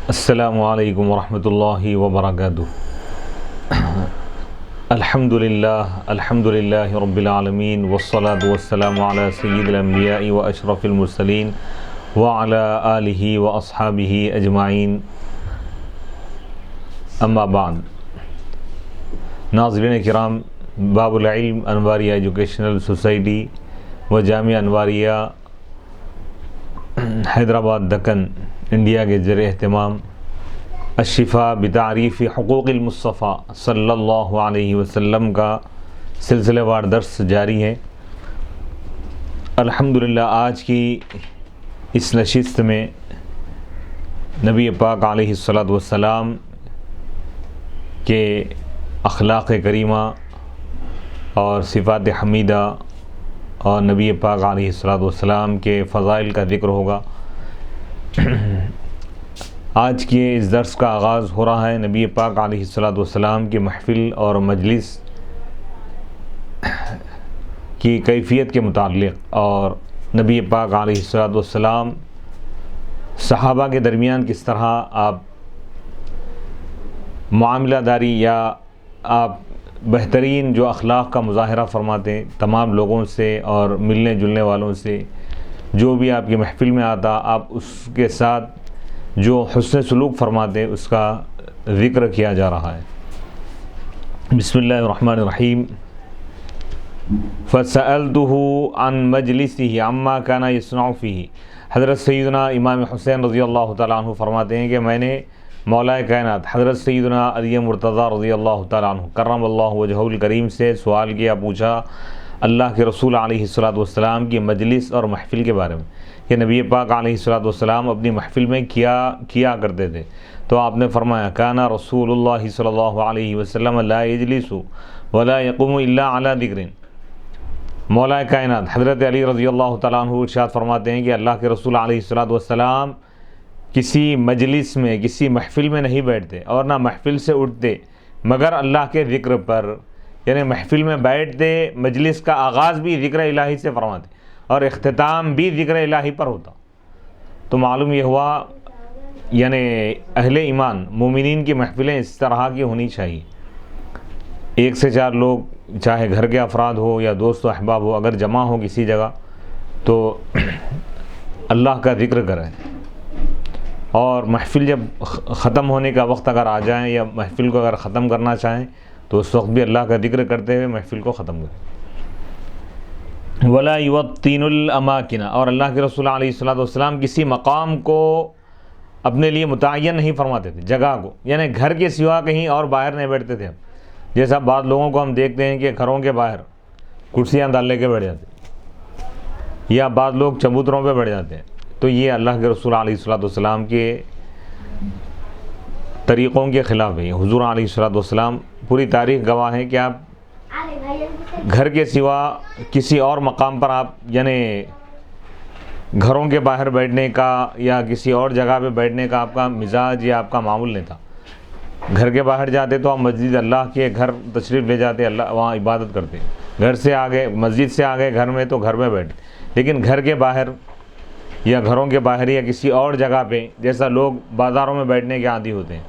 السلام علیکم ورحمۃ اللہ وبرکاتہ۔ الحمد للہ رب العالمین والصلاة والسلام علی سید الانبیاء و اشرف المرسلین وعلی آلہ و اصحابہ اجمعین، اما بعد۔ ناظرین کرام، باب العلم انواریہ ایجوکیشنل سوسائٹی و جامعہ انواریہ حیدرآباد دکن انڈیا کے زیر اہتمام الشفاء بتعریف حقوق المصطفیٰ صلی اللہ علیہ وسلم کا سلسلہ وار درس جاری ہے۔ الحمدللہ آج کی اس نشست میں نبی پاک علیہ السلام کے اخلاق کریمہ اور صفات حمیدہ اور نبی پاک علیہ السلام کے فضائل کا ذکر ہوگا۔ آج کے اس درس کا آغاز ہو رہا ہے نبی پاک علیہ السلام کی محفل اور مجلس کی کیفیت کے متعلق، اور نبی پاک علیہ السلام صحابہ کے درمیان کس طرح آپ معاملہ داری یا آپ بہترین جو اخلاق کا مظاہرہ فرماتے ہیں تمام لوگوں سے اور ملنے جلنے والوں سے، جو بھی آپ کی محفل میں آتا آپ اس کے ساتھ جو حسن سلوک فرماتے اس کا ذکر کیا جا رہا ہے۔ بسم اللہ الرحمن الرحیم۔ فَسَأَلْتُهُ عَنْ مَجْلِسِهِ عَمَّا كَانَ يَصْنَعُ فِيهِ۔ حضرت سیدنا امام حسین رضی اللہ تعالیٰ عنہ فرماتے ہیں کہ میں نے مولا کائنات حضرت سیدنا علی مرتضیٰ رضی اللہ تعالیٰ عنہ کرم اللہ وجہہ الکریم سے سوال کیا، پوچھا اللہ کے رسول علیہ السلام کی مجلس اور محفل کے بارے میں کہ نبی پاک علیہ السلام اپنی محفل میں کیا کرتے تھے، تو آپ نے فرمایا کانا رسول اللہ صلی اللہ علیہ وسلم لا یجلس ولا یقوم الا علی ذکر۔ مولا کائنات حضرت علی رضی اللہ تعالیٰ عنہ ارشاد فرماتے ہیں کہ اللہ کے رسول علیہ السلام کسی مجلس میں کسی محفل میں نہیں بیٹھتے اور نہ محفل سے اٹھتے مگر اللہ کے ذکر پر، یعنی محفل میں بیٹھتے، مجلس کا آغاز بھی ذکر الہی سے فرماتے اور اختتام بھی ذکر الہی پر ہوتا۔ تو معلوم یہ ہوا یعنی اہل ایمان مومنین کی محفلیں اس طرح کی ہونی چاہیے۔ ایک سے چار لوگ، چاہے گھر کے افراد ہو یا دوست و احباب ہو، اگر جمع ہو کسی جگہ تو اللہ کا ذکر کریں، اور محفل جب ختم ہونے کا وقت اگر آ جائیں یا محفل کو اگر ختم کرنا چاہیں تو اس وقت بھی اللہ کا ذکر کرتے ہوئے محفل کو ختم کریں۔ وَلَا يُوَطِّنُ الْأَمَاكِنَ، اور اللہ کے رسول علیہ السلام کسی مقام کو اپنے لیے متعین نہیں فرماتے تھے، جگہ کو، یعنی گھر کے سوا کہیں اور باہر نہیں بیٹھتے تھے۔ جیسا بعض لوگوں کو ہم دیکھتے ہیں کہ گھروں کے باہر کرسیاں ڈال لے کے بیٹھ جاتے ہیں، یا بعض لوگ چبوتروں پہ بیٹھ جاتے ہیں، تو یہ اللہ کے رسول علیہ السلام کے طریقوں کے خلاف ہے۔ حضور علیہ السلام پوری تاریخ گواہ ہے کہ آپ گھر کے سوا کسی اور مقام پر آپ یعنی گھروں کے باہر بیٹھنے کا یا کسی اور جگہ پہ بیٹھنے کا آپ کا مزاج یا آپ کا معمول نہیں تھا۔ گھر کے باہر جاتے تو آپ مسجد اللہ کے گھر تشریف لے جاتے، اللہ وہاں عبادت کرتے، گھر سے آگے مسجد سے آگے گھر میں تو گھر میں بیٹھتے، لیکن گھر کے باہر یا گھروں کے باہر یا کسی اور جگہ پہ جیسا لوگ بازاروں میں بیٹھنے کے عادی ہوتے ہیں،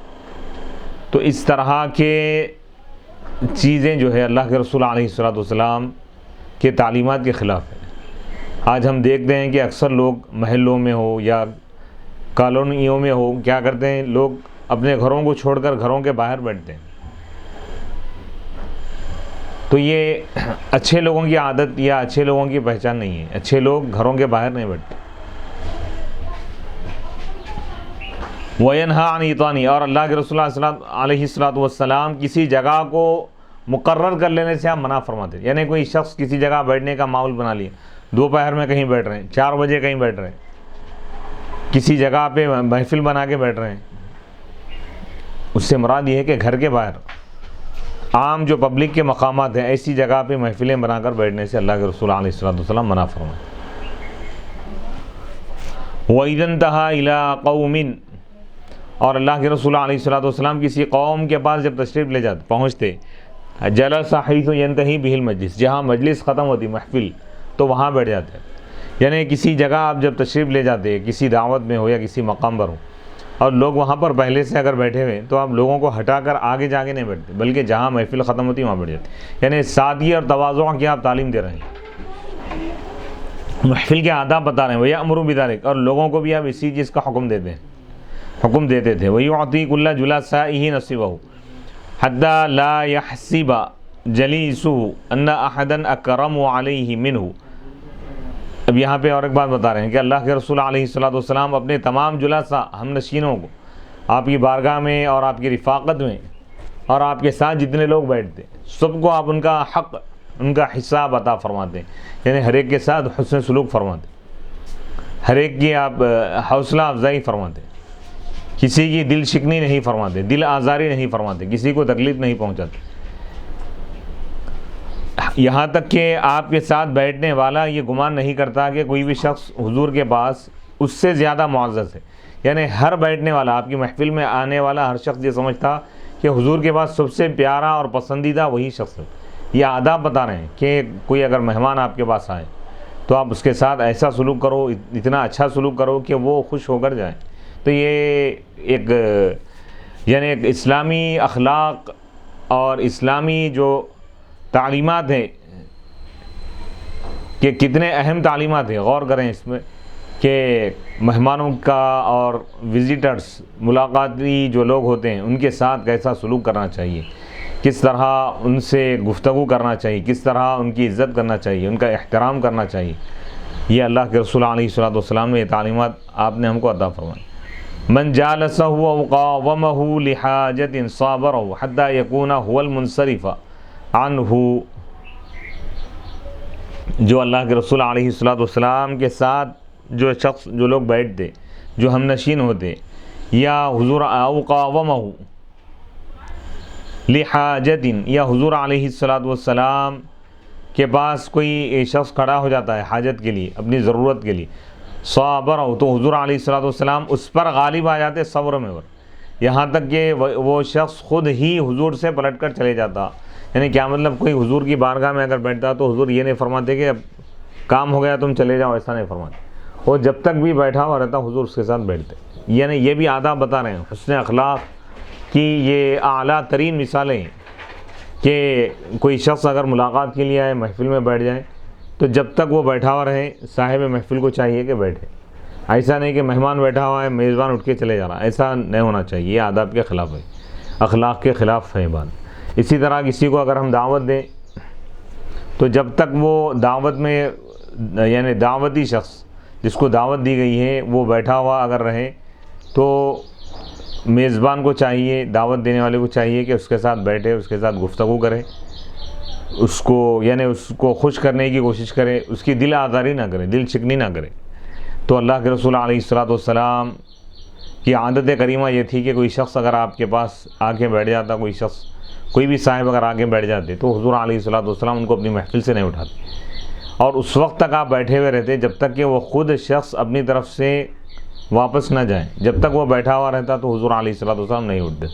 تو اس طرح کے چیزیں جو ہے اللہ کے رسول علیہ السلام کے تعلیمات کے خلاف ہے۔ آج ہم دیکھتے ہیں کہ اکثر لوگ محلوں میں ہو یا کالونیوں میں ہو کیا کرتے ہیں، لوگ اپنے گھروں کو چھوڑ کر گھروں کے باہر بیٹھتے ہیں، تو یہ اچھے لوگوں کی عادت یا اچھے لوگوں کی پہچان نہیں ہے۔ اچھے لوگ گھروں کے باہر نہیں بیٹھتے۔ وَيَنْهَا عَنْ إِطَانِ، اور اللہ کے رسول علیہ السلام کسی جگہ کو مقرر کر لینے سے آپ منع فرماتے، یعنی کوئی شخص کسی جگہ بیٹھنے کا ماحول بنا لیا، دوپہر میں کہیں بیٹھ رہے ہیں، 4 بجے کہیں بیٹھ رہے ہیں، کسی جگہ پہ محفل بنا کے بیٹھ رہے ہیں، اس سے مراد یہ ہے کہ گھر کے باہر عام جو پبلک کے مقامات ہیں ایسی جگہ پہ محفلیں بنا کر بیٹھنے سے اللہ کے رسول علیہ السلام منع فرماتے۔ وَإِذَا انْتَهَا إِلَىٰ قَوْمٍ، اور اللہ کے رسول علیہ السلام کسی قوم کے پاس جب تشریف لے جاتے پہنچتے، جلس حیث ینتہی بہ المجلس، جہاں مجلس ختم ہوتی محفل تو وہاں بیٹھ جاتے، یعنی کسی جگہ آپ جب تشریف لے جاتے کسی دعوت میں ہو یا کسی مقام پر ہو، اور لوگ وہاں پر پہلے سے اگر بیٹھے ہوئے تو آپ لوگوں کو ہٹا کر آگے جا کے نہیں بیٹھتے، بلکہ جہاں محفل ختم ہوتی ہے وہاں بیٹھ جاتے، یعنی سادگی اور تواضع کی آپ تعلیم دے رہے ہیں، محفل کے آداب بتا رہے ہیں۔ وَيَأْمُرُ بِذَلِكَ، اور لوگوں کو بھی آپ اسی چیز کا حکم دیتے تھے۔ وَيُعْطِي كُلَّ جُلَسَائِهِ نَصِيبَهُ حَتَّى لَا يَحْسِبَ جَلِيسُهُ أَنَّ أَحَدًا أَكْرَمُ عَلَيْهِ مِنْهُ۔ اب یہاں پہ اور ایک بات بتا رہے ہیں کہ اللہ کے رسول علیہ الصلوۃ والسلام اپنے تمام جلساء ہم نشینوں کو آپ کی بارگاہ میں اور آپ کی رفاقت میں اور آپ کے ساتھ جتنے لوگ بیٹھتے سب کو آپ ان کا حق، ان کا حساب عطا فرماتے ہیں، یعنی ہر ایک کے ساتھ حسن سلوک فرماتے، ہر ایک کی آپ حوصلہ افزائی فرماتے، کسی کی دل شکنی نہیں فرماتے، دل آزاری نہیں فرماتے، کسی کو تکلیف نہیں پہنچاتے، یہاں تک کہ آپ کے ساتھ بیٹھنے والا یہ گمان نہیں کرتا کہ کوئی بھی شخص حضور کے پاس اس سے زیادہ معزز ہے، یعنی ہر بیٹھنے والا، آپ کی محفل میں آنے والا ہر شخص یہ سمجھتا کہ حضور کے پاس سب سے پیارا اور پسندیدہ وہی شخص ہے۔ یہ آداب بتا رہے ہیں کہ کوئی اگر مہمان آپ کے پاس آئے تو آپ اس کے ساتھ ایسا سلوک کرو، اتنا اچھا سلوک کرو کہ وہ خوش ہو کر جائیں۔ تو یہ ایک ایک اسلامی اخلاق اور اسلامی جو تعلیمات ہیں کہ کتنے اہم تعلیمات ہیں، غور کریں اس میں کہ مہمانوں کا اور وزٹرز، ملاقاتی جو لوگ ہوتے ہیں ان کے ساتھ کیسا سلوک کرنا چاہیے، کس طرح ان سے گفتگو کرنا چاہیے، کس طرح ان کی عزت کرنا چاہیے، ان کا احترام کرنا چاہیے۔ یہ اللہ کے رسول علیہ الصلوۃ والسلام نے یہ تعلیمات آپ نے ہم کو عطا فرمائی۔ من جالسہ وقاومہ لحاجت صابرہ حتی یکون هو المنصرف عنہ، جو اللہ کے رسول علیہ الصلوۃ والسلام کے ساتھ جو شخص، جو لوگ بیٹھتے، جو ہم نشین ہوتے، یا حضور اوقاومہ لحاجت، یا حضور علیہ الصلوۃ والسلام کے پاس کوئی شخص کھڑا ہو جاتا ہے حاجت کے لیے، اپنی ضرورت کے لیے، صابرہ، تو حضور علیہ الصلوۃ والسلام اس پر غالب آ جاتے صبر میں، یہاں تک کہ وہ شخص خود ہی حضور سے پلٹ کر چلے جاتا۔ یعنی کیا مطلب، کوئی حضور کی بارگاہ میں اگر بیٹھتا تو حضور یہ نہیں فرماتے کہ اب کام ہو گیا تم چلے جاؤ، ایسا نہیں فرماتے، وہ جب تک بھی بیٹھا ہوا رہتا حضور اس کے ساتھ بیٹھتے۔ یعنی یہ بھی آداب بتا رہے ہیں حسن اخلاق کی، یہ اعلیٰ ترین مثالیں ہیں کہ کوئی شخص اگر ملاقات کے لیے آئے، محفل میں بیٹھ جائے تو جب تک وہ بیٹھا ہوا رہے، صاحب محفل کو چاہیے کہ بیٹھے، ایسا نہیں کہ مہمان بیٹھا ہوا ہے میزبان اٹھ کے چلے جا رہا، ایسا نہیں ہونا چاہیے، یہ آداب کے خلاف ہے، اخلاق کے خلاف ہے بات۔ اسی طرح کسی کو اگر ہم دعوت دیں تو جب تک وہ دعوت میں، یعنی دعوتی شخص جس کو دعوت دی گئی ہے وہ بیٹھا ہوا اگر رہے تو میزبان کو چاہیے، دعوت دینے والے کو چاہیے کہ اس کے ساتھ بیٹھے، اس کے ساتھ گفتگو کرے، اس کو خوش کرنے کی کوشش کرے، اس کی دل آزاری نہ کرے، دل شکنی نہ کرے۔ تو اللہ کے رسول علیہ الصلوۃ والسلام کی عادت کریمہ یہ تھی کہ کوئی شخص اگر آپ کے پاس آ کے بیٹھ جاتا، کوئی بھی صاحب اگر آ کے بیٹھ جاتے تو حضور علیہ الصلوۃ والسلام ان کو اپنی محفل سے نہیں اٹھاتے، اور اس وقت تک آپ بیٹھے ہوئے رہتے جب تک کہ وہ خود شخص اپنی طرف سے واپس نہ جائیں۔ جب تک وہ بیٹھا ہوا رہتا تو حضور علیہ الصلوۃ والسلام نہیں اٹھتے۔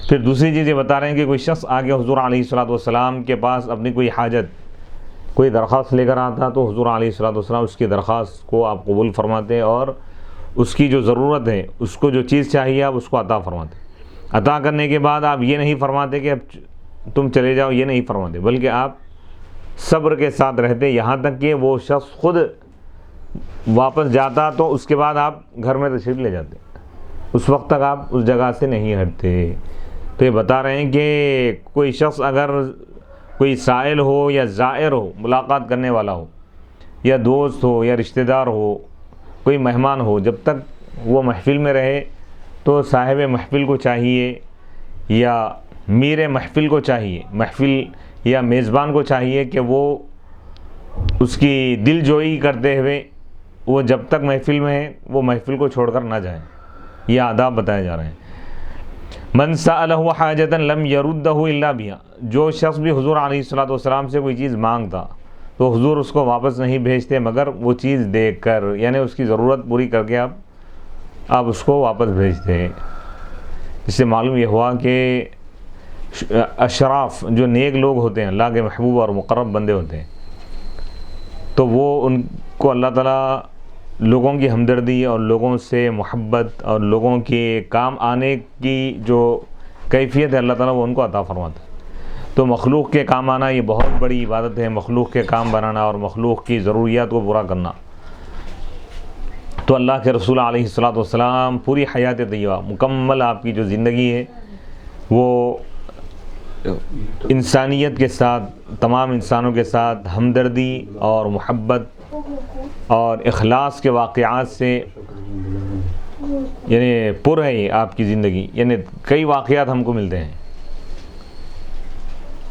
پھر دوسری چیز یہ بتا رہے ہیں کہ کوئی شخص آگے حضور علیہ الصلوۃ والسلام کے پاس اپنی کوئی حاجت، کوئی درخواست لے کر آتا تو حضور علیہ الصلوۃ والسلام اس کی درخواست کو آپ قبول فرماتے، اور اس کی جو ضرورت ہے، اس کو جو چیز چاہیے آپ اس کو عطا فرماتے۔ عطا کرنے کے بعد آپ یہ نہیں فرماتے کہ اب تم چلے جاؤ، یہ نہیں فرماتے، بلکہ آپ صبر کے ساتھ رہتے یہاں تک کہ وہ شخص خود واپس جاتا، تو اس کے بعد آپ گھر میں تشریف لے جاتے، اس وقت تک آپ اس جگہ سے نہیں ہٹتے۔ تو یہ بتا رہے ہیں کہ کوئی شخص اگر کوئی سائل ہو یا زائر ہو، ملاقات کرنے والا ہو، یا دوست ہو یا رشتہ دار ہو، کوئی مہمان ہو، جب تک وہ محفل میں رہے تو صاحب محفل کو چاہیے یا میر محفل کو چاہیے، محفل یا میزبان کو چاہیے کہ وہ اس کی دل جوئی کرتے ہوئے وہ جب تک محفل میں ہے وہ محفل کو چھوڑ کر نہ جائیں۔ یہ آداب بتائے جا رہے ہیں۔ من سألہ حاجتا لم یردہ الا بہا، جو شخص بھی حضور علیہ الصلوۃ والسلام سے کوئی چیز مانگتا تو حضور اس کو واپس نہیں بھیجتے مگر وہ چیز دے کر، یعنی اس کی ضرورت پوری کر کے آپ اس کو واپس بھیجتے۔ اس سے معلوم یہ ہوا کہ اشراف جو نیک لوگ ہوتے ہیں، اللہ کے محبوب اور مقرب بندے ہوتے ہیں، تو وہ ان کو اللہ تعالیٰ لوگوں کی ہمدردی اور لوگوں سے محبت اور لوگوں کے کام آنے کی جو کیفیت ہے اللہ تعالیٰ وہ ان کو عطا فرماتا ہے۔ تو مخلوق کے کام آنا یہ بہت بڑی عبادت ہے، مخلوق کے کام بنانا اور مخلوق کی ضروریات کو پورا کرنا۔ تو اللہ کے رسول علیہ الصلوۃ والسلام پوری حیات طیبہ، مکمل آپ کی جو زندگی ہے وہ انسانیت کے ساتھ، تمام انسانوں کے ساتھ ہمدردی اور محبت اور اخلاص کے واقعات سے یعنی پر ہے یہ آپ کی زندگی۔ یعنی کئی واقعات ہم کو ملتے ہیں،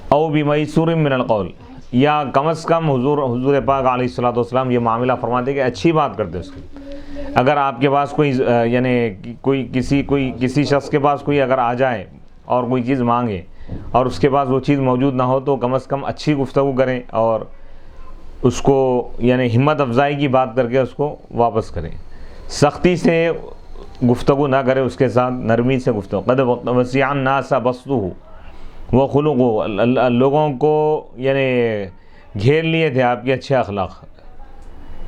او بمیسور من القول، یا کم از کم حضور پاک علیہ الصلوۃ والسلام یہ معاملہ فرماتے کہ اچھی بات کرتے اس کی۔ اگر آپ کے پاس کوئی یعنی کسی شخص کے پاس کوئی اگر آ جائے اور کوئی چیز مانگے اور اس کے پاس وہ چیز موجود نہ ہو تو کم از کم اچھی گفتگو کریں اور اس کو یعنی ہمت افزائی کی بات کر کے اس کو واپس کریں، سختی سے گفتگو نہ کریں اس کے ساتھ، نرمی سے گفتگو۔ قد وسع الناس بسطہ وخلقہ، لوگوں کو یعنی گھیر لیے تھے آپ کے اچھے اخلاق،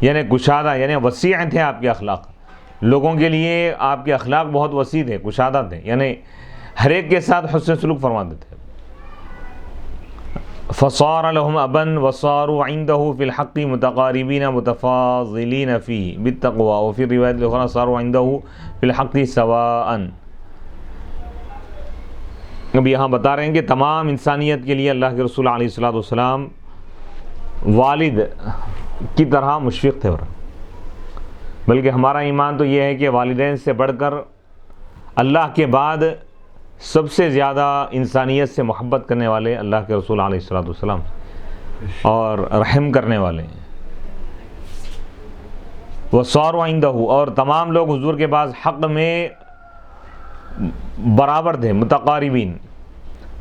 یعنی گشادہ، یعنی وسیع تھے آپ کے اخلاق، لوگوں کے لیے آپ کے اخلاق بہت وسیع تھے، گشادہ تھے، یعنی ہر ایک کے ساتھ حسن سلوک فرماتے تھے۔ فصار لهم ابا وصاروا عنده في الحق متقاربين متفاضلين فيه بالتقوى، وفي الرواية الأخرى صاروا عنده في الحق سواء۔ اب یہاں بتا رہے ہیں کہ تمام انسانیت کے لیے اللہ کے رسول علیہ الصلوۃ والسلام والد کی طرح مشفق تھے، بلکہ ہمارا ایمان تو یہ ہے کہ والدین سے بڑھ کر اللہ کے بعد سب سے زیادہ انسانیت سے محبت کرنے والے اللہ کے رسول علیہ الصلوۃ والسلام اور رحم کرنے والے ہیں۔ وصاروا عنده، اور تمام لوگ حضور کے پاس حق میں برابر تھے، متقاربین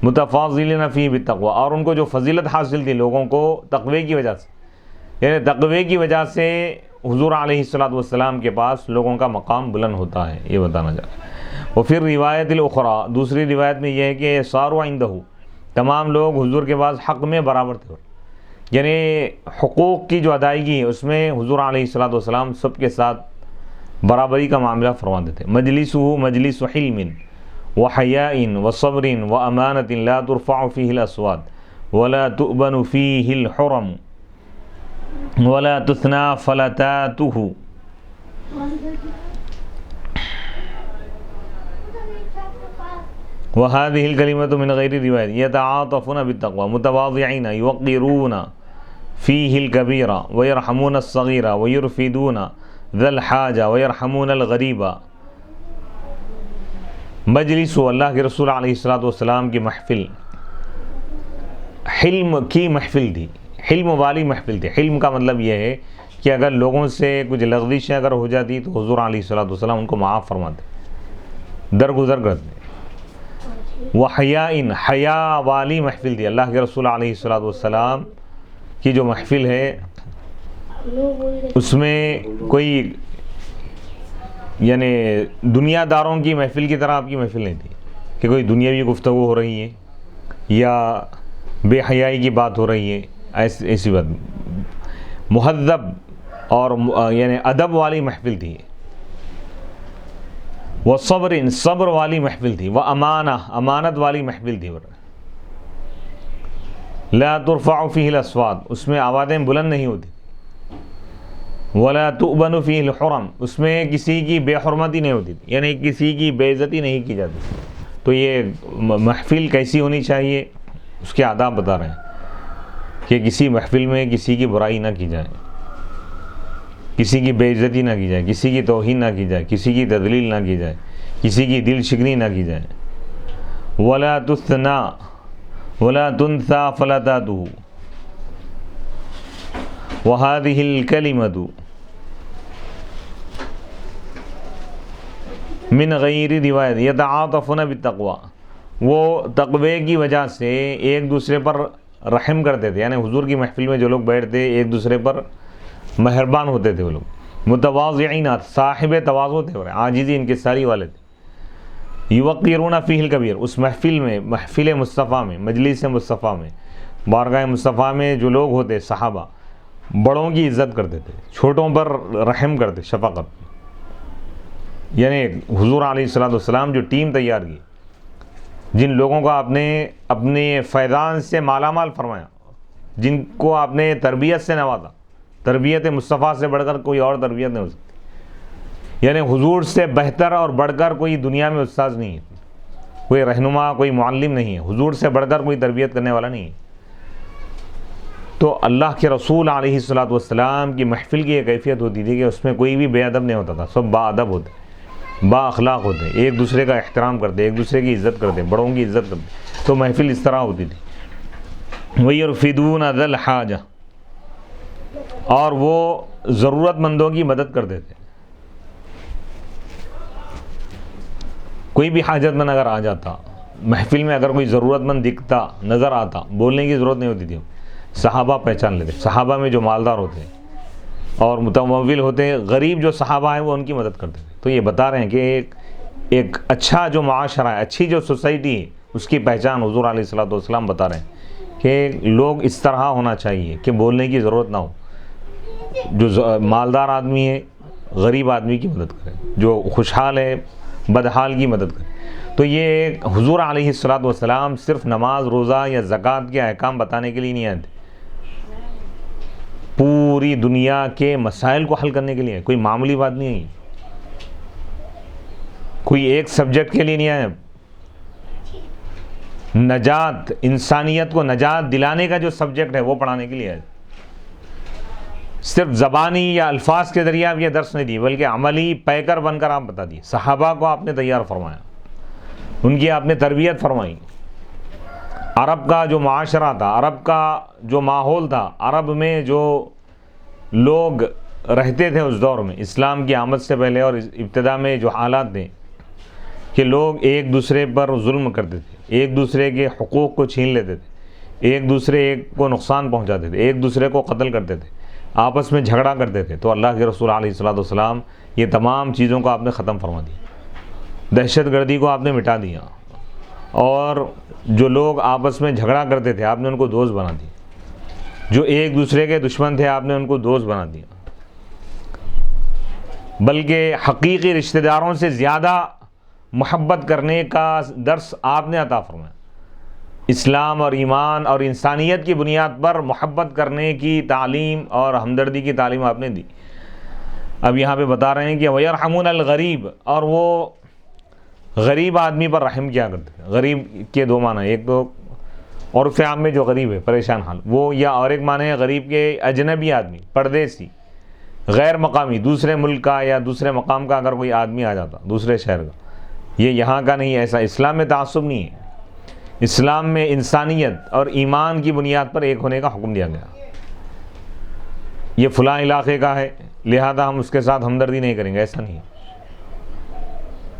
متفاضلین فی بالتقوی، اور ان کو جو فضیلت حاصل تھی لوگوں کو تقوی کی وجہ سے، یعنی تقوی کی وجہ سے حضور علیہ الصلوۃ والسلام کے پاس لوگوں کا مقام بلند ہوتا ہے، یہ بتانا چاہ رہا ہے۔ اور پھر روایت الاخری، دوسری روایت میں یہ ہے کہ صاروا عنده، تمام لوگ حضور کے پاس حق میں برابر تھے، یعنی حقوق کی جو ادائیگی ہے اس میں حضور علیہ الصلوۃ والسلام سب کے ساتھ برابری کا معاملہ فرماتے تھے۔ مجلسہ مجلس حلم وحیاء وصبر وامانۃ لا ترفع فیہ الاصوات ولا تؤبن فیہ الحرم ولا تثنى فلتاتہ۔ وهذه الكلمة من غير رواية يتعاطفون بالتقوى متواضعين يوقرون فيه الكبير ويرحمون الصغير ويرفدون ذا الحاجة ويرحمون الغريب۔ مجلس، اللہ کے رسول علیہ الصلوۃ والسلام کی محفل حلم کی محفل تھی، حلم والی محفل تھی۔ حلم کا مطلب یہ ہے کہ اگر لوگوں سے کچھ لغزشیں اگر ہو جاتی تو حضور علیہ الصلوۃ والسلام ان کو معاف فرماتے، درگزر کرتے۔ وحیاء، حیا والی محفل تھی، اللہ کے رسول علیہ الصلوۃ والسلام کی جو محفل ہے اس میں کوئی یعنی دنیا داروں کی محفل کی طرح آپ کی محفل نہیں تھی کہ کوئی دنیاوی گفتگو ہو رہی ہے یا بے حیائی کی بات ہو رہی ہے، ایسی بات۔ مہذب اور یعنی ادب والی محفل تھی، وہ صبر والی محفل تھی، وہ امانت والی محفل تھی۔ لا ترفع فیہ الاصوات، اس میں آوازیں بلند نہیں ہوتی۔ ولا تؤبن فیہ الحرم، اس میں کسی کی بے حرمتی نہیں ہوتی، یعنی کسی کی بے عزتی نہیں کی جاتی۔ تو یہ محفل کیسی ہونی چاہیے اس کے آداب بتا رہے ہیں کہ کسی محفل میں کسی کی برائی نہ کی جائے، کسی کی بے عزتی نہ کی جائے، کسی کی توہین نہ کی جائے، کسی کی تذلیل نہ کی جائے، کسی کی دل شکنی نہ کی جائے۔ ولا تثنى ولا تنثى فلتاتہ وهذه الكلمة من غیر روایت یتعاطفون بالتقوی، وہ تقوی کی وجہ سے ایک دوسرے پر رحم کرتے تھے، یعنی حضور کی محفل میں جو لوگ بیٹھتے ایک دوسرے پر مہربان ہوتے تھے وہ لوگ۔ متواضعین، صاحب تواضع تھے اور عاجزی انکساری والے تھے۔ یوقرون فیہ الکبیر، اس محفل میں، محفل مصطفیٰ میں، مجلس مصطفیٰ میں، بارگاہ مصطفیٰ میں جو لوگ ہوتے صحابہ، بڑوں کی عزت کرتے تھے، چھوٹوں پر رحم کرتے، شفقت. یعنی حضور علیہ الصلوۃ والسلام جو ٹیم تیار کی، جن لوگوں کو آپ نے اپنے فیضان سے مالا مال فرمایا، جن کو آپ نے تربیت سے نوازا، تربیت مصطفیٰ سے بڑھ کر کوئی اور تربیت نہیں ہو سکتی. یعنی حضور سے بہتر اور بڑھ کر کوئی دنیا میں استاذ نہیں ہے، کوئی رہنما، کوئی معلم نہیں ہے، حضور سے بڑھ کر کوئی تربیت کرنے والا نہیں ہے. تو اللہ کے رسول علیہ الصلوۃ والسلام کی محفل کی یہ کیفیت ہوتی تھی کہ اس میں کوئی بھی بے ادب نہیں ہوتا تھا، سب با ادب ہوتے، با اخلاق ہوتے، ایک دوسرے کا احترام کرتے، ایک دوسرے کی عزت کرتے، بڑوں کی عزت کرتے. تو محفل اس طرح ہوتی تھی. وَيَرْفِدُونَ ذَا الْحَاجَةِ، اور وہ ضرورت مندوں کی مدد کرتے تھے. کوئی بھی حاجت مند اگر آ جاتا محفل میں، اگر کوئی ضرورت مند دکھتا، نظر آتا، بولنے کی ضرورت نہیں ہوتی تھی، صحابہ پہچان لیتے. صحابہ میں جو مالدار ہوتے اور متمول ہوتے، غریب جو صحابہ ہیں وہ ان کی مدد کرتے تھے. تو یہ بتا رہے ہیں کہ ایک اچھا جو معاشرہ ہے، اچھی جو سوسائٹی ہے، اس کی پہچان حضور علیہ الصلوۃ والسلام بتا رہے ہیں کہ لوگ اس طرح ہونا چاہیے کہ بولنے کی ضرورت نہ ہو. جو مالدار آدمی ہے غریب آدمی کی مدد کرے، جو خوشحال ہے بدحال کی مدد کرے. تو یہ حضور علیہ الصلوۃ والسلام صرف نماز، روزہ یا زکوٰۃ کے احکام بتانے کے لیے نہیں آئے تھے، پوری دنیا کے مسائل کو حل کرنے کے لیے. کوئی معمولی بات نہیں ہے، کوئی ایک سبجیکٹ کے لیے نہیں آئے. نجات، انسانیت کو نجات دلانے کا جو سبجیکٹ ہے وہ پڑھانے کے لیے آئے. صرف زبانی یا الفاظ کے ذریعے آپ یہ درس نہیں دی، بلکہ عملی پیکر بن کر آپ بتا دیے. صحابہ کو آپ نے تیار فرمایا، ان کی آپ نے تربیت فرمائی. عرب کا جو معاشرہ تھا، عرب کا جو ماحول تھا، عرب میں جو لوگ رہتے تھے اس دور میں، اسلام کی آمد سے پہلے اور ابتدا میں جو حالات تھے کہ لوگ ایک دوسرے پر ظلم کرتے تھے، ایک دوسرے کے حقوق کو چھین لیتے تھے، ایک دوسرے کو نقصان پہنچاتے تھے، ایک دوسرے کو قتل کرتے تھے، آپس میں جھگڑا کرتے تھے. تو اللہ کے رسول علیہ الصلوۃ والسلام یہ تمام چیزوں کو آپ نے ختم فرما دیا، دہشت گردی کو آپ نے مٹا دیا، اور جو لوگ آپس میں جھگڑا کرتے تھے آپ نے ان کو دوست بنا دیا، جو ایک دوسرے کے دشمن تھے آپ نے ان کو دوست بنا دیا. بلکہ حقیقی رشتہ داروں سے زیادہ محبت کرنے کا درس آپ نے عطا فرمایا. اسلام اور ایمان اور انسانیت کی بنیاد پر محبت کرنے کی تعلیم اور ہمدردی کی تعلیم آپ نے دی. اب یہاں پہ بتا رہے ہیں کہ وَيَرْحَمُونَ الْغَرِيبَ، اور وہ غریب آدمی پر رحم کیا کرتے ہیں. غریب کے دو معنی، ایک تو عرف عام میں جو غریب ہے پریشان حال وہ، یا اور ایک معنی ہے غریب کے اجنبی آدمی، پردیسی، غیر مقامی، دوسرے ملک کا یا دوسرے مقام کا اگر کوئی آدمی آ جاتا، دوسرے شہر کا، یہ یہاں کا نہیں. ایسا اسلام میں تعصب نہیں ہے. اسلام میں انسانیت اور ایمان کی بنیاد پر ایک ہونے کا حکم دیا گیا. یہ فلاں علاقے کا ہے لہذا ہم اس کے ساتھ ہمدردی نہیں کریں گے، ایسا نہیں ہے.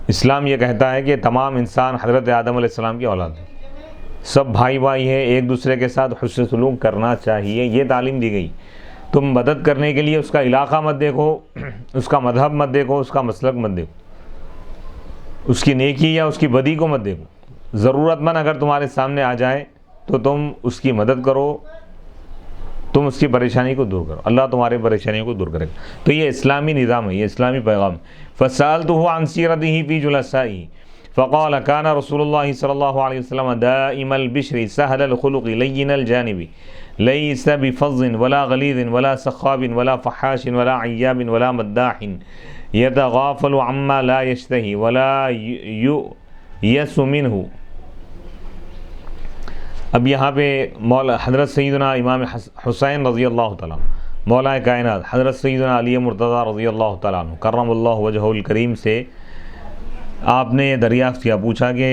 اسلام یہ کہتا ہے کہ تمام انسان حضرت آدم علیہ السلام کی اولاد ہیں، سب بھائی بھائی ہیں، ایک دوسرے کے ساتھ حسن سلوک کرنا چاہیے، یہ تعلیم دی گئی. تم مدد کرنے کے لیے اس کا علاقہ مت دیکھو، اس کا مذہب مت دیکھو، اس کا مسلک مت دیکھو، اس کی نیکی یا اس کی بدی کو مت دیکھو. ضرورت مند اگر تمہارے سامنے آ جائے تو تم اس کی مدد کرو، تم اس کی پریشانی کو دور کرو، اللہ تمہاری پریشانیوں کو دور کرے گا. تو یہ اسلامی نظام ہے، یہ اسلامی پیغام ہے. فَسَأَلْتُهُ عَنْ سِيرَتِهِ فِي جُلَسَائِهِ فَقَالَ كَانَ رسول اللہ صلی اللہ علیہ وسلم دائم البشر سهل الخلق لین الجانب ليس بفظ ولا غلیظ ولا سخاب ولا فحاش ولا عیاب ولا مداح يتغافل عما لا يشتهي ولا يئس منه. اب یہاں پہ حضرت سیدنا امام حسین رضی اللہ تعالیٰ مولا کائنات حضرت سیدنا علی مرتضیٰ رضی اللہ تعالیٰ عنہ کرم اللہ وجہہ الکریم سے آپ نے دریافت کیا، پوچھا کہ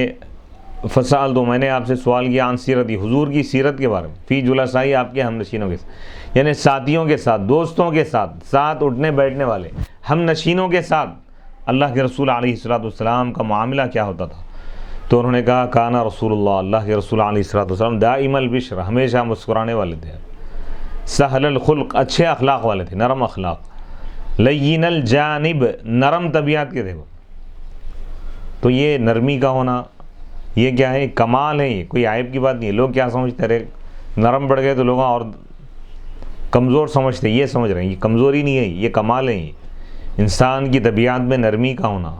فسأل تو میں نے آپ سے سوال کیا عن سیرتی، حضور کی سیرت کے بارے میں، فی جلسائی آپ کے ہم نشینوں کے ساتھ، یعنی ساتھیوں کے ساتھ، دوستوں کے ساتھ، ساتھ اٹھنے بیٹھنے والے ہم نشینوں کے ساتھ اللہ کے رسول علیہ الصلوۃ والسلام کا معاملہ کیا ہوتا تھا. تو انہوں نے کہا کانا رسول اللہ کے رسول علیہ الصلوۃ والسلام دائم البشر، ہمیشہ مسکرانے والے تھے، سہل الخلق، اچھے اخلاق والے تھے، نرم اخلاق، لین الجانب، نرم طبیعت کے تھے. تو یہ نرمی کا ہونا یہ کیا ہے؟ کمال ہے، یہ کوئی عیب کی بات نہیں ہے. لوگ کیا سمجھتے رہے نرم بڑھ گئے تو لوگ اور کمزور سمجھتے، یہ سمجھ رہے ہیں یہ کمزوری نہیں ہے، یہ کمال ہے۔ انسان کی طبیعت میں نرمی کا ہونا،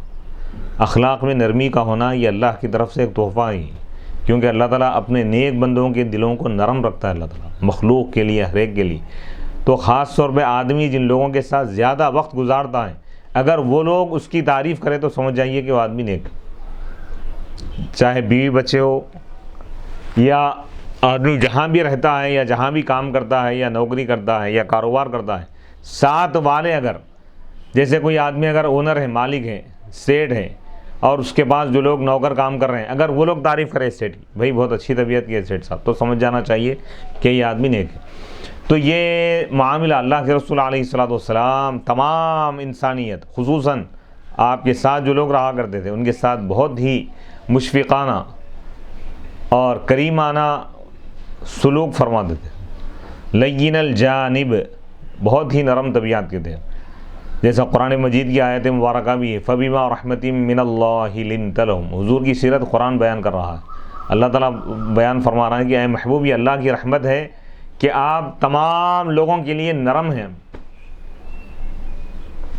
اخلاق میں نرمی کا ہونا، یہ اللہ کی طرف سے ایک تحفہ ہے، کیونکہ اللہ تعالیٰ اپنے نیک بندوں کے دلوں کو نرم رکھتا ہے، اللہ تعالیٰ مخلوق کے لیے، ہر ایک کے لیے۔ تو خاص طور پہ آدمی جن لوگوں کے ساتھ زیادہ وقت گزارتا ہے، اگر وہ لوگ اس کی تعریف کرے تو سمجھ جائیے کہ وہ آدمی نیک، چاہے بیوی بچے ہو یا آدمی جہاں بھی رہتا ہے یا جہاں بھی کام کرتا ہے یا نوکری کرتا ہے یا کاروبار کرتا ہے، ساتھ والے اگر، جیسے کوئی آدمی اگر اونر ہے، مالک ہے، سیٹ ہے، اور اس کے پاس جو لوگ نوکر کام کر رہے ہیں، اگر وہ لوگ تعریف کریں اس سیٹ کی، بھائی بہت اچھی طبیعت کی ہے سیٹ صاحب، تو سمجھ جانا چاہیے کہ یہ آدمی نیک ہے۔ تو یہ معاملہ اللہ کے رسول علیہ الصلوۃ والسلام تمام انسانیت، خصوصاً آپ کے ساتھ جو لوگ رہا کرتے تھے ان کے ساتھ بہت ہی مشفقانہ اور کریمانہ سلوک فرماتے تھے، لین الجانب، بہت ہی نرم طبیعت کے تھے۔ جیسا قرآن مجید کی آیت مبارکہ بھی ہے، فَبِمَا رَحْمَةٍ مِّنَ اللَّهِ لِنْتَ لَهُمْ، حضور کی سیرت قرآن بیان کر رہا ہے، اللہ تعالیٰ بیان فرما رہا ہے کہ اے محبوب، یہ اللہ کی رحمت ہے کہ آپ تمام لوگوں کے لیے نرم ہیں۔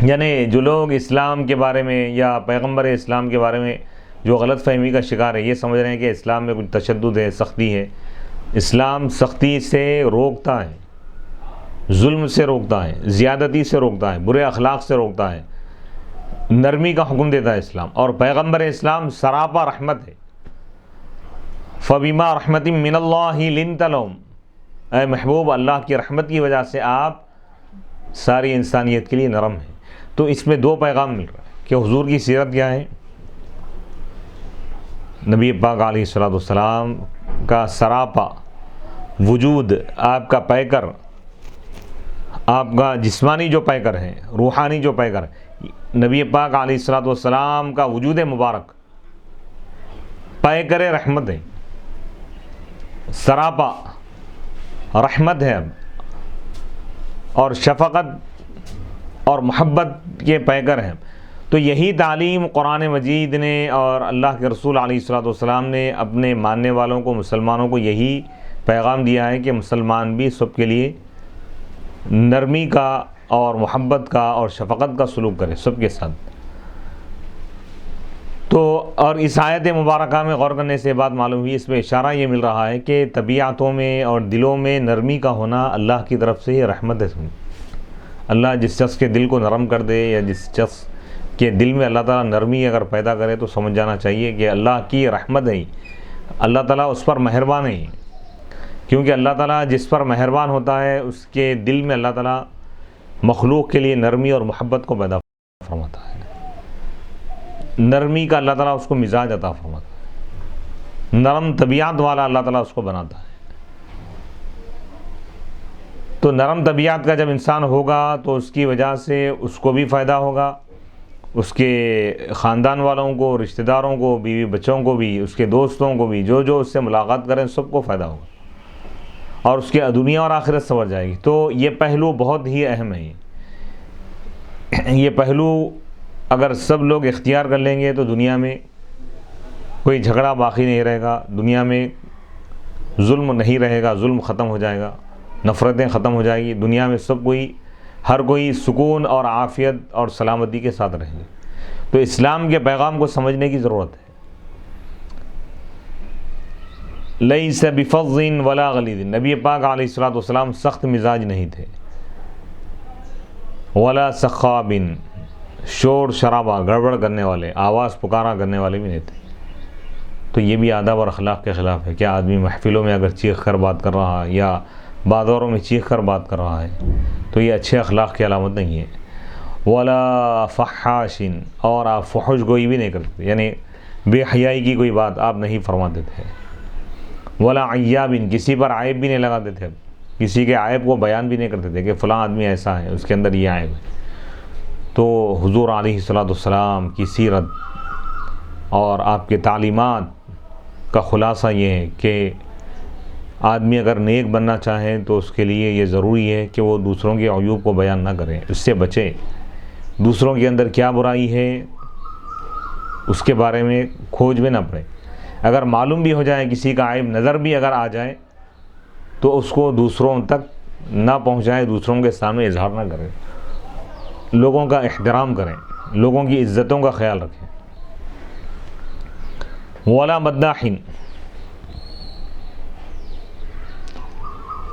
یعنی جو لوگ اسلام کے بارے میں یا پیغمبر اسلام کے بارے میں جو غلط فہمی کا شکار ہے، یہ سمجھ رہے ہیں کہ اسلام میں کچھ تشدد ہے، سختی ہے، اسلام سختی سے روکتا ہے، ظلم سے روکتا ہے، زیادتی سے روکتا ہے، برے اخلاق سے روکتا ہے، نرمی کا حکم دیتا ہے اسلام، اور پیغمبر اسلام سراپا رحمت ہے۔ فَبِمَا رَحْمَةٍ مِّنَ اللَّهِ لِنْتَ لَهُمْ، اے محبوب، اللہ کی رحمت کی وجہ سے آپ ساری انسانیت کے لیے نرم ہیں۔ تو اس میں دو پیغام مل رہا ہے کہ حضور کی سیرت کیا ہے، نبی پاک علیہ الصلوۃ والسلام کا سراپا وجود، آپ کا پیکر، آپ کا جسمانی جو پیکر ہے، روحانی جو پیکر ہے، نبی پاک علیہ الصلوۃ والسلام کا وجود مبارک پیکر رحمت ہے، سراپا رحمت ہے اور شفقت اور محبت کے پیکر ہیں۔ تو یہی تعلیم قرآن مجید نے اور اللہ کے رسول علیہ الصلوۃ والسلام نے اپنے ماننے والوں کو، مسلمانوں کو یہی پیغام دیا ہے کہ مسلمان بھی سب کے لیے نرمی کا اور محبت کا اور شفقت کا سلوک کرے سب کے ساتھ۔ تو اور اس آیت مبارکہ میں غور کرنے سے بات معلوم ہوئی، اس میں اشارہ یہ مل رہا ہے کہ طبیعتوں میں اور دلوں میں نرمی کا ہونا اللہ کی طرف سے یہ رحمت ہے۔ اللہ جس شخص کے دل کو نرم کر دے یا جس شخص کے دل میں اللہ تعالیٰ نرمی اگر پیدا کرے تو سمجھ جانا چاہیے کہ اللہ کی رحمت ہے، اللہ تعالیٰ اس پر مہربان ہے، کیونکہ اللہ تعالیٰ جس پر مہربان ہوتا ہے اس کے دل میں اللہ تعالیٰ مخلوق کے لیے نرمی اور محبت کو پیدا فرماتا ہے، نرمی کا اللہ تعالیٰ اس کو مزاج عطا فرماتا ہے، نرم طبیعت والا اللہ تعالیٰ اس کو بناتا ہے۔ تو نرم طبیعت کا جب انسان ہوگا تو اس کی وجہ سے اس کو بھی فائدہ ہوگا، اس کے خاندان والوں کو، رشتہ داروں کو، بیوی بچوں کو بھی، اس کے دوستوں کو بھی، جو جو اس سے ملاقات کریں سب کو فائدہ ہوگا اور اس کی دنیا اور آخرت سنور جائے گی۔ تو یہ پہلو بہت ہی اہم ہے، یہ پہلو اگر سب لوگ اختیار کر لیں گے تو دنیا میں کوئی جھگڑا باقی نہیں رہے گا، دنیا میں ظلم نہیں رہے گا، ظلم ختم ہو جائے گا، نفرتیں ختم ہو جائے گی، دنیا میں سب کوئی، ہر کوئی سکون اور عافیت اور سلامتی کے ساتھ رہیں گے۔ تو اسلام کے پیغام کو سمجھنے کی ضرورت ہے۔ لیس بفظ ولا غلیظ، نبی پاک علیہ الصلوۃ والسلام سخت مزاج نہیں تھے، ولا سخاب، شور شرابہ گڑبڑ کرنے والے، آواز پکارا کرنے والے بھی نہیں تھے۔ تو یہ بھی آداب اور اخلاق کے خلاف ہے۔ کیا آدمی محفلوں میں اگر چیخ کر بات کر رہا ہے یا بازاروں میں چیخ کر بات کر رہا ہے تو یہ اچھے اخلاق کی علامت نہیں ہے۔ ولا فحاش، اور آپ فحش گوئی بھی نہیں کرتے، یعنی بے حیائی کی کوئی بات آپ نہیں فرماتے تھے۔ ولا عیاب، کسی پر عیب بھی نہیں لگاتے تھے، کسی کے عیب کو بیان بھی نہیں کرتے تھے کہ فلاں آدمی ایسا ہے، اس کے اندر یہ عیب ہے۔ تو حضور علیہ الصلوۃ والسلام کی سیرت اور آپ کے تعلیمات کا خلاصہ یہ ہے کہ آدمی اگر نیک بننا چاہے تو اس کے لیے یہ ضروری ہے کہ وہ دوسروں کے عیوب کو بیان نہ کرے، اس سے بچے، دوسروں کے اندر کیا برائی ہے اس کے بارے میں کھوج میں نہ پڑے۔ اگر معلوم بھی ہو جائے، کسی کا عیب نظر بھی اگر آ جائے تو اس کو دوسروں تک نہ پہنچائیں، دوسروں کے سامنے اظہار نہ کریں، لوگوں کا احترام کریں، لوگوں کی عزتوں کا خیال رکھیں۔ ولا مداحن،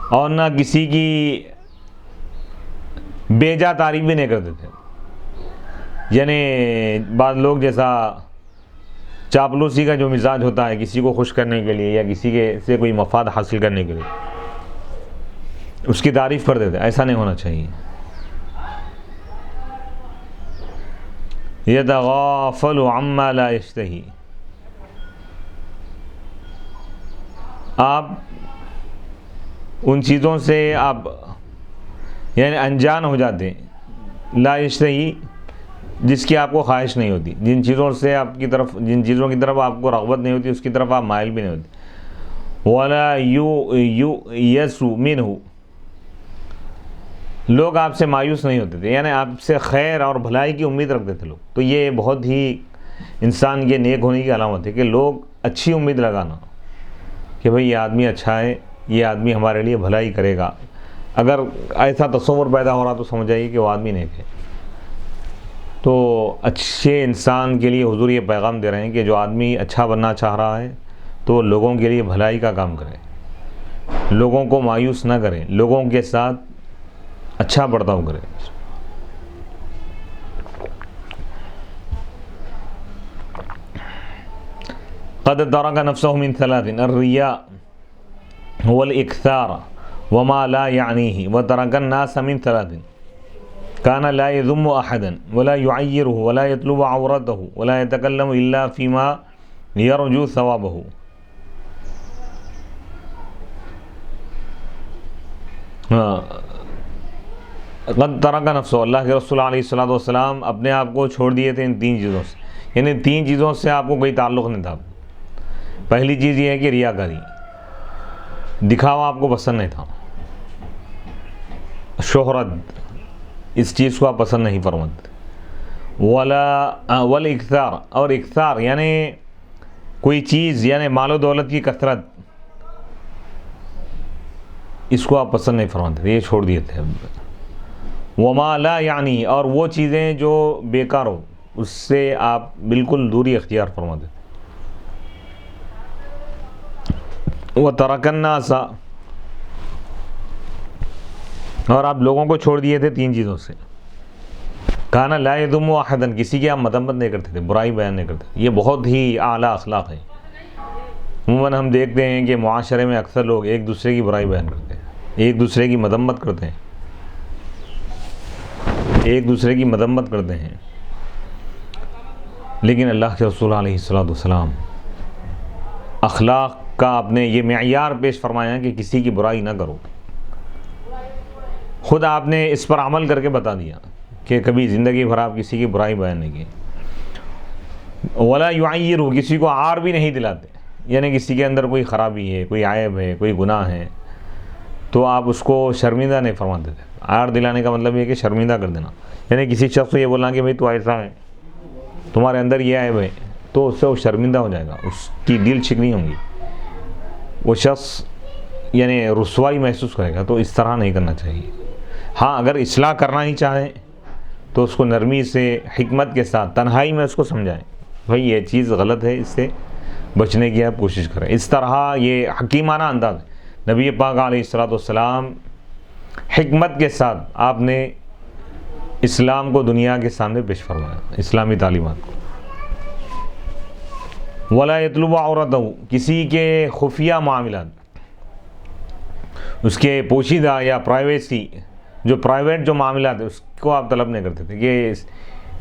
اور نہ کسی کی بیجا تعریف بھی نہیں کرتے تھے۔ یعنی بعض لوگ جیسا چاپلوسی کا جو مزاج ہوتا ہے کسی کو خوش کرنے کے لیے یا کسی کے سے کوئی مفاد حاصل کرنے کے لیے اس کی تعریف کر دیتے، ایسا نہیں ہونا چاہیے۔ یتغافل عما لا یشتہی، آپ ان چیزوں سے آپ یعنی انجان ہو جاتے ہیں، لا یشتہی جس کی آپ کو خواہش نہیں ہوتی، جن چیزوں کی طرف آپ کو رغبت نہیں ہوتی اس کی طرف آپ مائل بھی نہیں ہوتے۔ ولا یئس منہ، لوگ آپ سے مایوس نہیں ہوتے تھے، یعنی آپ سے خیر اور بھلائی کی امید رکھتے تھے لوگ۔ تو یہ بہت ہی انسان کے نیک ہونے کی علامت ہے کہ لوگ اچھی امید لگانا کہ بھئی یہ آدمی اچھا ہے، یہ آدمی ہمارے لیے بھلائی کرے گا۔ اگر ایسا تصور پیدا ہو رہا تو سمجھ جائیے کہ وہ آدمی نیک ہے۔ تو اچھے انسان کے لیے حضور یہ پیغام دے رہے ہیں کہ جو آدمی اچھا بننا چاہ رہا ہے تو لوگوں کے لیے بھلائی کا کام کرے، لوگوں کو مایوس نہ کرے، لوگوں کے ساتھ اچھا برتاؤ کرے۔ قد ترک نفسه من ثلاث الرياء والاكثار وما لا يعنيه وترك الناس من ثلاث كان لا يذم احدا ولا يعيره ولا يطلب عورته ولا يتكلم الا فيما يرجو ثوابه۔ قد ترک نفسه، اللہ کے رسول علیہ الصلوۃ والسلام اپنے آپ کو چھوڑ دیے تھے ان تین چیزوں سے، یعنی تین چیزوں سے آپ کو کوئی تعلق نہیں تھا۔ پہلی چیز یہ ہے کہ ریاکاری، دکھاوا آپ کو پسند نہیں تھا، شہرت اس چیز کو آپ پسند نہیں فرماتے۔ والاکثار، اور اکثار یعنی کوئی چیز یعنی مال و دولت کی کثرت، اس کو آپ پسند نہیں فرماتے تھے، یہ چھوڑ دیے تھے۔ وما لا یعنی، اور وہ چیزیں جو بیکار ہو اس سے آپ بالکل دوری اختیار فرماتے تھے۔ وترک الناس، اور آپ لوگوں کو چھوڑ دیے تھے تین چیزوں سے۔ کانا لا یذم احدا، کسی کی آپ مذمت نہیں کرتے تھے، برائی بیان نہیں کرتے تھے۔ یہ بہت ہی اعلیٰ اخلاق ہے۔ عموماً ہم دیکھتے ہیں کہ معاشرے میں اکثر لوگ ایک دوسرے کی برائی بیان کرتے ہیں، ایک دوسرے کی مذمت کرتے ہیں، ایک دوسرے کی مذمت کرتے ہیں، لیکن اللہ کے رسول علیہ الصلوۃ والسلام اخلاق کا آپ نے یہ معیار پیش فرمایا کہ کسی کی برائی نہ کرو۔ خود آپ نے اس پر عمل کر کے بتا دیا کہ کبھی زندگی بھر آپ کسی کی برائی بیان نہیں کی۔ ولا یعیر، کسی کو عار بھی نہیں دلاتے، یعنی کسی کے اندر کوئی خرابی ہے، کوئی عیب ہے، کوئی گناہ ہے تو آپ اس کو شرمندہ نہیں فرماتے تھے۔ عار دلانے کا مطلب یہ کہ شرمندہ کر دینا، یعنی کسی شخص کو یہ بولنا کہ بھئی تو ایسا ہے، تمہارے اندر یہ عیب ہے، تو اس سے وہ شرمندہ ہو جائے گا، اس کی دل چکنی ہوں گی، وہ شخص یعنی رسوائی محسوس کرے گا۔ تو اس طرح نہیں کرنا چاہیے۔ ہاں اگر اصلاح کرنا ہی چاہیں تو اس کو نرمی سے، حکمت کے ساتھ، تنہائی میں اس کو سمجھائیں، بھئی یہ چیز غلط ہے، اس سے بچنے کی آپ کوشش کریں۔ اس طرح یہ حکیمانہ انداز ہے۔ نبی پاک علیہ الصلوۃ والسلام حکمت کے ساتھ آپ نے اسلام کو دنیا کے سامنے پیش فرمایا، اسلامی تعلیمات کو۔ ولا یطلب عورتہ، کسی کے خفیہ معاملات، اس کے پوشیدہ یا پرائیویسی، جو پرائیویٹ جو معاملات ہیں اس کو آپ طلب نہیں کرتے تھے کہ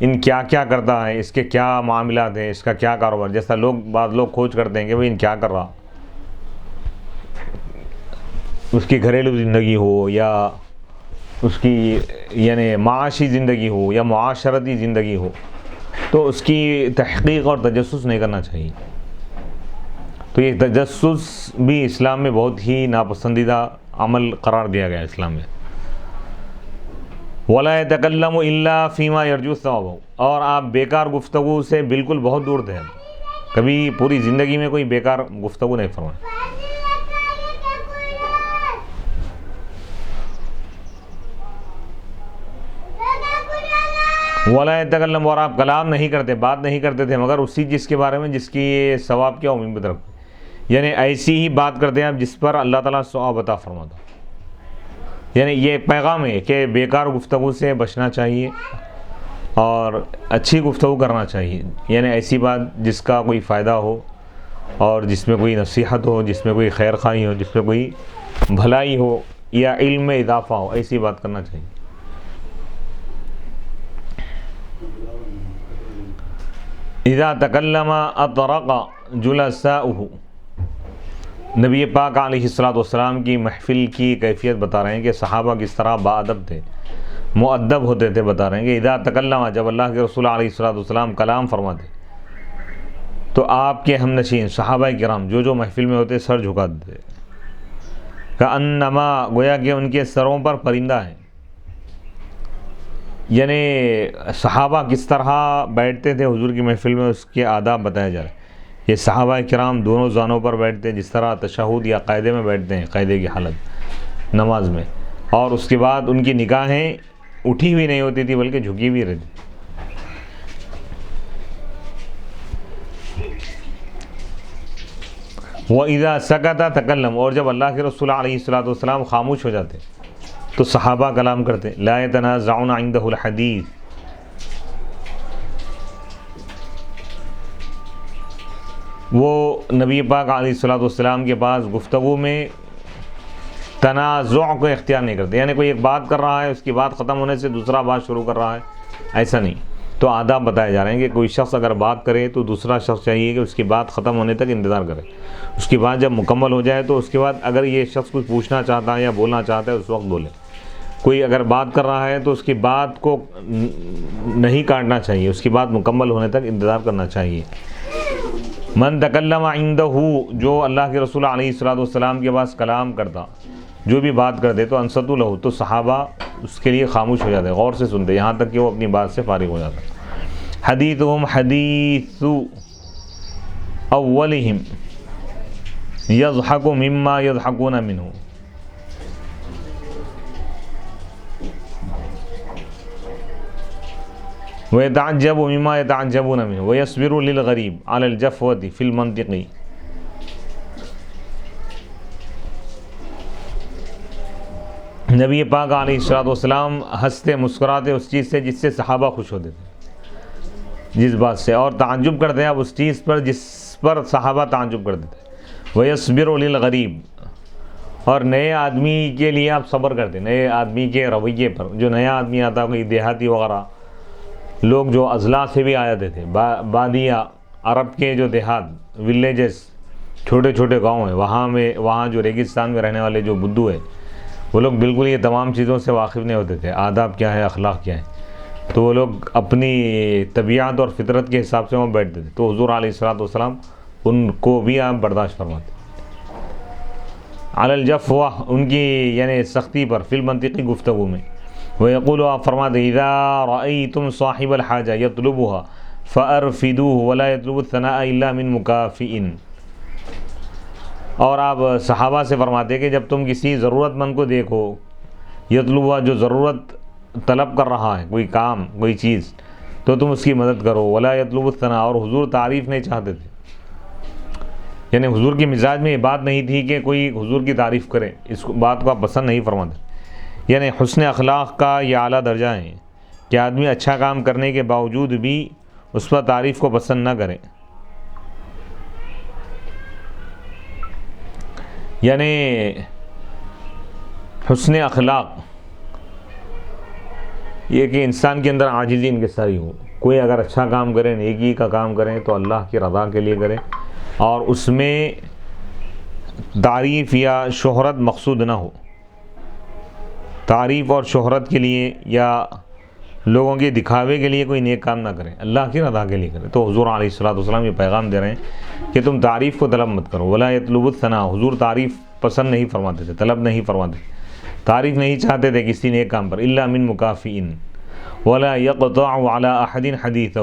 ان کیا کیا کرتا ہے، اس کے کیا معاملات ہیں، اس کا کیا کاروبار، جیسا بعض لوگ کھوج کرتے ہیں کہ بھئی ان کیا کر رہا، اس کی گھریلو زندگی ہو یا اس کی یعنی معاشی زندگی ہو یا معاشرتی زندگی ہو، تو اس کی تحقیق اور تجسس نہیں کرنا چاہیے۔ تو یہ تجسس بھی اسلام میں بہت ہی ناپسندیدہ عمل قرار دیا گیا اسلام میں۔ ولا يتكلم الا فيما يرجو ثوابه، اور آپ بیکار گفتگو سے بالکل بہت دور تھے، کبھی پوری زندگی میں کوئی بیکار گفتگو نہیں فرمائے۔ ولا یتکلم، اور آپ کلام نہیں کرتے، بات نہیں کرتے تھے مگر اسی چیز کے بارے میں جس کی ثواب کیا امید رکھتے، یعنی ایسی ہی بات کرتے ہیں آپ جس پر اللہ تعالیٰ ثواب عطا فرماتا. یعنی یہ پیغام ہے کہ بیکار گفتگو سے بچنا چاہیے اور اچھی گفتگو کرنا چاہیے، یعنی ایسی بات جس کا کوئی فائدہ ہو اور جس میں کوئی نصیحت ہو، جس میں کوئی خیر خواہی ہو، جس میں کوئی بھلائی ہو یا علم میں اضافہ ہو، ایسی بات کرنا چاہیے. اذا تکلم اطرق جلساؤہ، نبی پاک علیہ الصلوۃ کی محفل کی کیفیت بتا رہے ہیں کہ صحابہ کس طرح باادب تھے، مؤدب ہوتے تھے. بتا رہے ہیں کہ اذا تکلم، جب اللہ کے رسول علیہ الصلوۃ کلام فرماتے تو آپ کے ہم نشین صحابہ کرام جو محفل میں ہوتے سر جھکا دیتے، کأنما، گویا کہ ان کے سروں پر پرندہ ہے. یعنی صحابہ کس طرح بیٹھتے تھے حضور کی محفل میں، اس کے آداب بتائے جا رہے ہیں. یہ صحابہ کرام دونوں زانوں پر بیٹھتے ہیں جس طرح تشہد یا قاعدے میں بیٹھتے ہیں، قاعدے کی حالت نماز میں، اور اس کے بعد ان کی نگاہیں اٹھی ہوئی نہیں ہوتی تھی بلکہ جھکی ہوئی رہتی. وَإِذَا سَكَتَ تَكَلَّمَ، اور جب اللہ کے رسول علیہ الصلوۃ خاموش ہو جاتے تو صحابہ کلام کرتے. لا يتنازعون عنده الحدیث، وہ نبی پاک علیہ الصلوۃ کے پاس گفتگو میں تنازع کو اختیار نہیں کرتے، یعنی کوئی ایک بات کر رہا ہے، اس کی بات ختم ہونے سے دوسرا بات شروع کر رہا ہے، ایسا نہیں. تو آداب بتائے جا رہے ہیں کہ کوئی شخص اگر بات کرے تو دوسرا شخص چاہیے کہ اس کی بات ختم ہونے تک انتظار کرے، اس کی بات جب مکمل ہو جائے تو اس کے بعد اگر یہ شخص کچھ پوچھنا چاہتا ہے یا بولنا چاہتا ہے اس وقت بولے. کوئی اگر بات کر رہا ہے تو اس کی بات کو نہیں کاٹنا چاہیے، اس کی بات مکمل ہونے تک انتظار کرنا چاہیے. من تکلم عندہ، جو اللہ کے رسول علیہ الصلوۃ کے پاس کلام کرتا، جو بھی بات کرتے تو انصتوا لہ، تو صحابہ اس کے لیے خاموش ہو جاتے، غور سے سنتے یہاں تک کہ وہ اپنی بات سے فارغ ہو جاتا. حدیثہم حدیث اولہم یضحک مما یضحکون منہ، وَيَتَعَجَّبُ مِمَّا يَتَعَجَّبُونَ مِنْهُ وَيَصْبِرُ لِلْغَرِيبِ عَلَى الْجَفْوَةِ فِي الْمَنْطِقِ. نبی پاک علیہ الصلوۃ ہنستے مسکراتے اس چیز سے جس سے صحابہ خوش ہوتے تھے، جس بات سے، اور تعجب کرتے ہیں اب اس چیز پر جس پر صحابہ تعجب کرتے تھے. وَيَصْبِرُ لِلْغَرِيبِ، اور نئے آدمی کے لیے آپ صبر کرتے، نئے آدمی کے رویے پر. جو نیا آدمی آتا کوئی دیہاتی وغیرہ لوگ جو اضلاع سے بھی آتے تھے، بادیہ عرب کے جو دیہات ولیجز چھوٹے چھوٹے گاؤں ہیں، وہاں جو ریگستان میں رہنے والے جو بدو ہیں وہ لوگ بالکل یہ تمام چیزوں سے واقف نہیں ہوتے تھے، آداب کیا ہے، اخلاق کیا ہے. تو وہ لوگ اپنی طبیعت اور فطرت کے حساب سے وہاں بیٹھتے تھے. تو حضور علیہ الصلوۃ ان کو بھی آپ برداشت فرماتے. علی الجفوہ، ان کی یعنی سختی پر، فی المنطقی، گفتگو میں. وَيَقُولُ، آپ فرماتے اِذَا رَأَيْتُمْ صَاحِبَ الْحَاجَةِ يَطْلُبُهَا فَأَرْفِدُوهُ وَلَا يَطْلُبُ الثَّنَاءَ إِلَّا مِنْ مُكَافِئٍ. اور آپ صحابہ سے فرماتے کہ جب تم کسی ضرورت مند کو دیکھو، یطلبها، جو ضرورت طلب کر رہا ہے، کوئی کام، کوئی چیز، تو تم اس کی مدد کرو. وَلَا يَطْلُبُ الثَّنَاءَ، اور حضور تعریف نہیں چاہتے تھے. یعنی حضور کی مزاج میں یہ بات نہیں تھی کہ کوئی حضور کی تعریف کرے، اس بات کو آپ پسند نہیں فرماتے. یعنی حسن اخلاق کا یہ اعلیٰ درجہ ہے کہ آدمی اچھا کام کرنے کے باوجود بھی اس پر تعریف کو پسند نہ کرے. یعنی حسن اخلاق یہ کہ انسان کے اندر عاجزی انکساری ہو. کوئی اگر اچھا کام کرے، نیکی کا کام کرے تو اللہ کی رضا کے لیے کرے، اور اس میں تعریف یا شہرت مقصود نہ ہو. تعریف اور شہرت کے لیے یا لوگوں کے دکھاوے کے لیے کوئی نیک کام نہ کرے، اللہ کی رضا کے لیے کرے. تو حضور علیہ الصلوۃ یہ پیغام دے رہے ہیں کہ تم تعریف کو طلب مت کرو. ولا یطلب الثناء، حضور تعریف پسند نہیں فرماتے تھے، طلب نہیں فرماتے تھے، تعریف نہیں چاہتے تھے کسی نیک کام پر. الا من مکافئین ولا یقطع علی احد حدیثہ،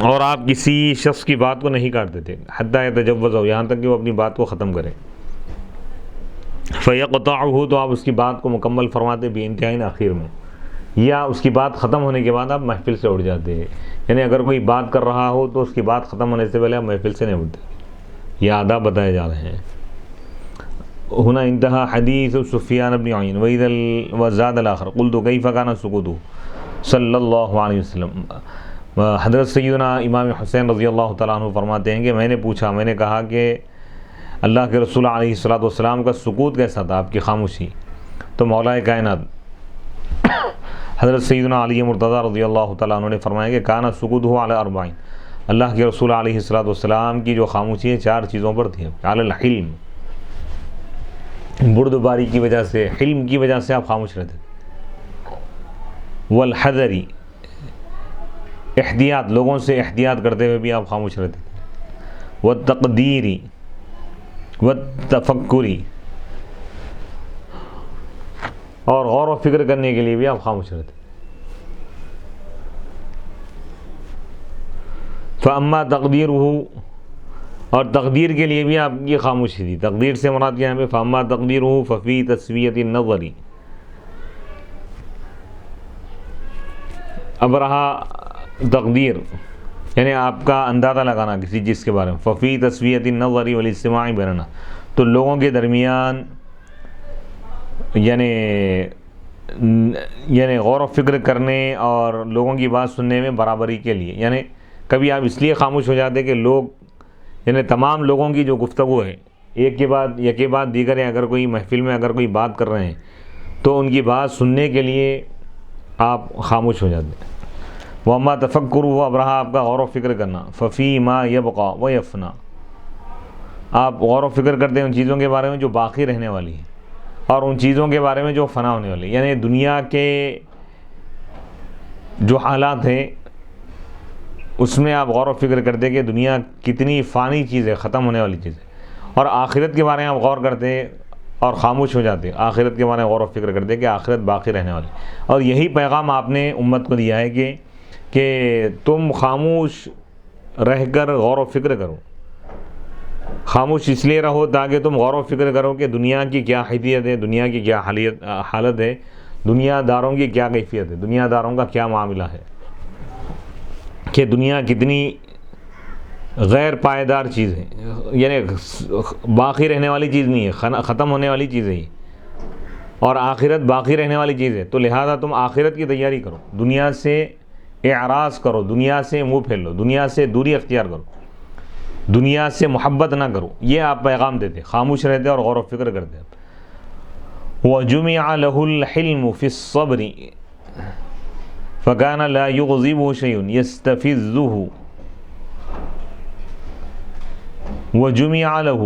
اور آپ کسی شخص کی بات کو نہیں کاٹتے تھے. حتی یتجوزہ، یہاں تک کہ وہ اپنی بات کو ختم کرے. فیقطعہ، تو آپ اس کی بات کو مکمل فرماتے بھی انتہائی آخر میں، یا اس کی بات ختم ہونے کے بعد آپ محفل سے اٹھ جاتے ہیں. یعنی اگر کوئی بات کر رہا ہو تو اس کی بات ختم ہونے سے پہلے آپ محفل سے نہیں اٹھتے. یہ آداب بتائے جا رہے ہیں. هنا انتہا حدیث سفیان بن عیین وزاد الآخر قلت کیف کان سکوتہ صلی اللہ علیہ وسلم. حضرت سیدنا امام حسین رضی اللہ تعالیٰ عنہ فرماتے ہیں کہ میں نے پوچھا، میں نے کہا کہ اللہ کے رسول علیہ الصلوۃ والسلام کا سکوت کیسا تھا، آپ کی خاموشی؟ تو مولا کائنات حضرت سیدنا علی مرتضیٰ رضی اللہ تعالیٰ عنہ نے فرمایا کہ کانا سکوتہ علی اربعین، اللہ کے رسول علیہ الصلوۃ والسلام کی جو خاموشی ہے 4 چیزوں پر تھی. علی الحلم، بردباری کی وجہ سے، حلم کی وجہ سے آپ خاموش رہتے تھے. والحذری، احتیاط، لوگوں سے احتیاط کرتے ہوئے بھی آپ خاموش رہتے تھے. والتقدیری والتفکری، اور غور و فکر کرنے کے لیے بھی آپ خاموش رہتے. فاما تقدیرہ، اور تقدیر کے لیے بھی آپ کی خاموشی تھی. تقدیر سے مراد کیا ہے؟ فاما تقدیرہ ففی تسویۃ النظر. اب رہا تقدیر، یعنی آپ کا اندازہ لگانا کسی چیز کے بارے میں. ففی تسویۃ النظر والاجتماع بیننا، تو لوگوں کے درمیان یعنی غور و فکر کرنے اور لوگوں کی بات سننے میں برابری کے لیے. یعنی کبھی آپ اس لیے خاموش ہو جاتے کہ لوگ، یعنی تمام لوگوں کی جو گفتگو ہے ایک کے بعد دیگر ہے، اگر کوئی محفل میں اگر کوئی بات کر رہے ہیں تو ان کی بات سننے کے لیے آپ خاموش ہو جاتے ہیں. وَأَمَّا تَفَكُّرُ، اب رہا آپ کا غور و فکر کرنا. فَفِي مَا يَبْقَى وَيَفْنَى، آپ غور و فکر کرتے ہیں ان چیزوں کے بارے میں جو باقی رہنے والی ہیں اور ان چیزوں کے بارے میں جو فنا ہونے والی. یعنی دنیا کے جو حالات ہیں اس میں آپ غور و فکر کرتے ہیں کہ دنیا کتنی فانی چیز ہے، ختم ہونے والی چیز ہے. اور آخرت کے بارے میں آپ غور کرتے ہیں اور خاموش ہو جاتے ہیں. آخرت کے بارے میں غور و فکر کرتے ہیں کہ آخرت باقی رہنے والی. اور یہی پیغام آپ نے امت کو دیا ہے کہ تم خاموش رہ کر غور و فکر کرو. خاموش اس لیے رہو تاکہ تم غور و فکر کرو کہ دنیا کی کیا حیثیت ہے، دنیا کی کیا حالت ہے، دنیا داروں کی کیا کیفیت ہے، دنیا داروں کا کیا معاملہ ہے، کہ دنیا کتنی غیر پائیدار چیز ہے. یعنی باقی رہنے والی چیز نہیں ہے، ختم ہونے والی چیز ہے یہ. اور آخرت باقی رہنے والی چیز ہے. تو لہذا تم آخرت کی تیاری کرو، دنیا سے اعراض کرو، دنیا سے منہ پھیر لو، دنیا سے دوری اختیار کرو، دنیا سے محبت نہ کرو. یہ آپ پیغام دیتے، خاموش رہتے اور غور و فکر کرتے. وَجُمِعَ لَهُ الْحِلْمُ فِي الصَّبْرِ فَكَانَ لَا يُغْضِبُهُ شَيْءٌ يَسْتَفِزُّهُ. وَجُمِعَ لَهُ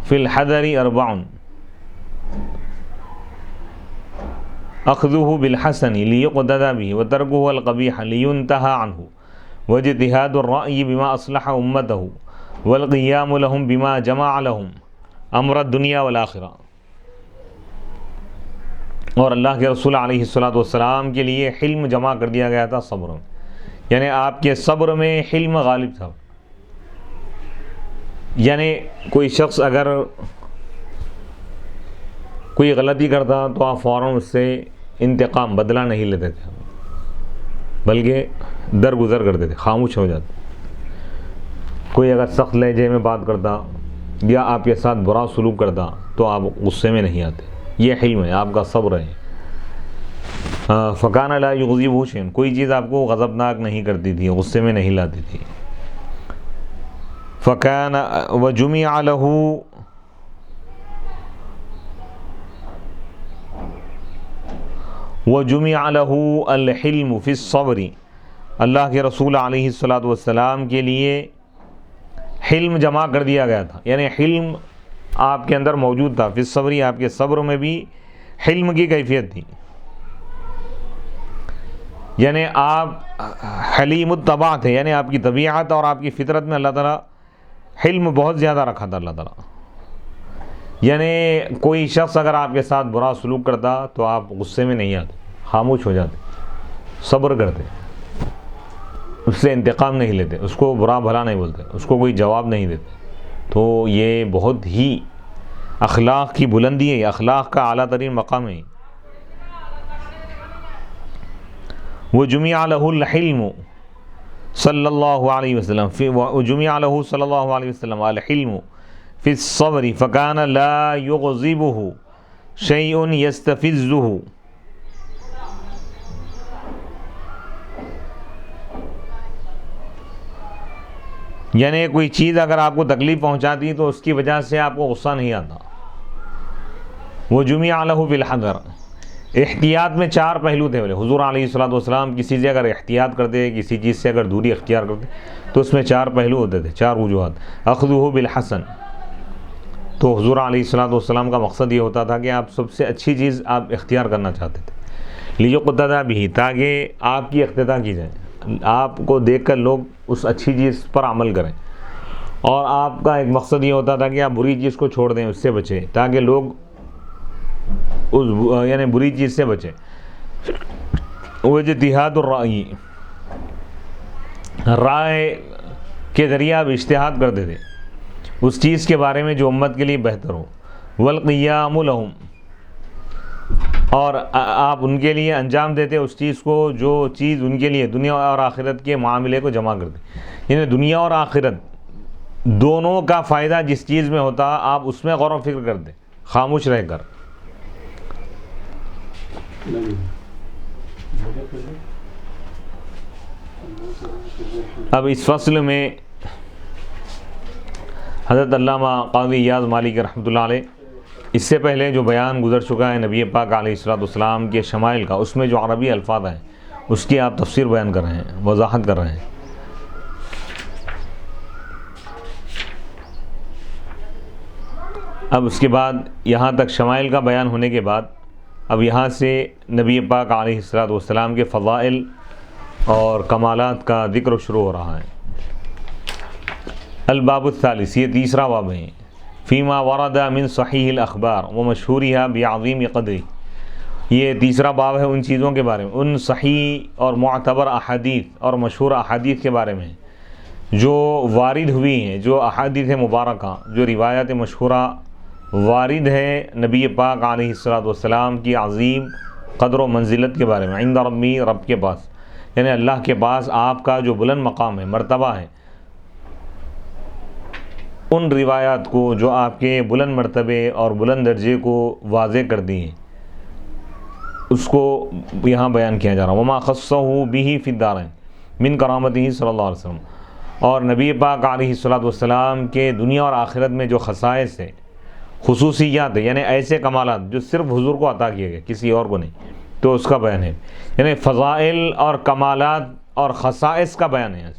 فِي الْحَذَرِ أَرْبَعٌ أَخْذُهُ بِالْحَسَنِ لِيُقْتَدَى بِهِ وَتَرْكُهُ الْقَبِيحَ لِيُنْتَهَى عَنْهُ وَاجْتِهَادُ الرَّأْيِ بِمَا أَصْلَحَ أُمَّتَهُ وَالْقِيَامُ لَهُمْ بِمَا جَمَعَ لَهُمْ أَمْرَ الدُّنْيَا وَالْآخِرَةِ. اور اللہ کے رسول علیہ الصلوۃ والسلام کے لیے حلم جمع کر دیا گیا تھا صبر میں. یعنی آپ کے صبر میں حلم غالب تھا. یعنی کوئی شخص اگر کوئی غلطی کرتا تو آپ فوراً اس سے انتقام، بدلہ نہیں لیتے تھے، بلکہ درگزر کرتے تھے، خاموش ہو جاتے. کوئی اگر سخت لہجے میں بات کرتا یا آپ کے ساتھ برا سلوک کرتا تو آپ غصے میں نہیں آتے. یہ حلم ہے، آپ کا صبر ہے. فَكَانَ لَا يُغْضِبُهُ شَيْءٌ، کوئی چیز آپ کو غضبناک نہیں کرتی تھی، غصے میں نہیں لاتی تھی. فَكَانَ وَجُمِعَ لَهُ الْحِلْمُ فِي الصَّبْرِ، اللہ کے رسول علیہ الصلوۃ والسلام کے لیے حلم جمع کر دیا گیا تھا. یعنی حلم آپ کے اندر موجود تھا. فی الصبر، آپ کے صبر میں بھی حلم کی کیفیت تھی. یعنی آپ حلیم الطبع تھے، یعنی آپ کی طبیعت اور آپ کی فطرت میں اللہ تعالیٰ حلم بہت زیادہ رکھا تھا اللہ تعالیٰ. یعنی کوئی شخص اگر آپ کے ساتھ برا سلوک کرتا تو آپ غصے میں نہیں آتے، خاموش ہو جاتے، صبر کرتے، اس سے انتقام نہیں لیتے، اس کو برا بھلا نہیں بولتے، اس کو کوئی جواب نہیں دیتے. تو یہ بہت ہی اخلاق کی بلندی ہے، اخلاق کا اعلیٰ ترین مقام ہے. وجمع له الحلم صلی اللہ علیہ وسلم وجمع له صلی اللہ علیہ وسلم الحلم فی الصبر فکان لا یغضبه شیء یستفزه. یعنی کوئی چیز اگر آپ کو تکلیف پہنچاتی تو اس کی وجہ سے آپ کو غصہ نہیں آتا. وجمع له بالحذر، احتیاط میں 4 پہلو تھے. حضور علیہ الصلوۃ کسی سے اگر احتیاط کرتے، کسی چیز سے اگر دوری اختیار کرتے تو اس میں 4 پہلو ہوتے تھے، 4 وجوہات. اخذہ بالحسن، تو حضور علیہ الصلوۃ کا مقصد یہ ہوتا تھا کہ آپ سب سے اچھی چیز آپ اختیار کرنا چاہتے تھے. لیقتدی بہ، تاکہ آپ کی اقتداء کی جائے، آپ کو دیکھ کر لوگ اس اچھی چیز پر عمل کریں. اور آپ کا ایک مقصد یہ ہوتا تھا کہ آپ بری چیز کو چھوڑ دیں، اس سے بچیں، تاکہ لوگ اس یعنی بری چیز سے بچیں. اجتہاد الرأی، رائے کے ذریعے آپ اجتہاد کرتے تھے اس چیز کے بارے میں جو امت کے لیے بہتر ہو. والقیام لہم، اور آپ ان کے لیے انجام دیتے اس چیز کو جو چیز ان کے لیے دنیا اور آخرت کے معاملے کو جمع کرتے. یعنی دنیا اور آخرت دونوں کا فائدہ جس چیز میں ہوتا آپ اس میں غور و فکر کرتے خاموش رہ کر. اب اس فصل میں حضرت علامہ قاضی ایاز مالکی رحمۃ اللہ علیہ، اس سے پہلے جو بیان گزر چکا ہے نبی پاک علیہ الصلوۃ کے شمائل کا، اس میں جو عربی الفاظ ہیں اس کی آپ تفسیر بیان کر رہے ہیں، وضاحت کر رہے ہیں. اب اس کے بعد یہاں تک شمائل کا بیان ہونے کے بعد اب یہاں سے نبی پاک علیہ الصلوۃ کے فضائل اور کمالات کا ذکر شروع ہو رہا ہے. الباب الثالث، یہ تیسرا باب ہے. فیما ورد من صحیح الاخبار و مشہورها بعظیم قدری، یہ تیسرا باب ہے ان چیزوں کے بارے میں، ان صحیح اور معتبر احادیث اور مشہور احادیث کے بارے میں جو وارد ہوئی ہیں، جو احادیث مبارکہ، جو روایت مشہورہ وارد ہے نبی پاک علیہ الصلوۃ کی عظیم قدر و منزلت کے بارے میں. عند ربی، رب کے پاس، یعنی اللہ کے پاس آپ کا جو بلند مقام ہے، مرتبہ ہے، ان روایات کو جو آپ کے بلند مرتبے اور بلند درجے کو واضح کر دی ہیں، اس کو یہاں بیان کیا جا رہا ہے. وما خصہ به فی الدارین من کرامتہ صلی اللہ علیہ وسلم، اور نبی پاک علیہ الصلوۃ کے دنیا اور آخرت میں جو خصائص ہے، خصوصیات ہے، یعنی ایسے کمالات جو صرف حضور کو عطا کیے گئے، کسی اور کو نہیں، تو اس کا بیان ہے. یعنی فضائل اور کمالات اور خصائص کا بیان ہے.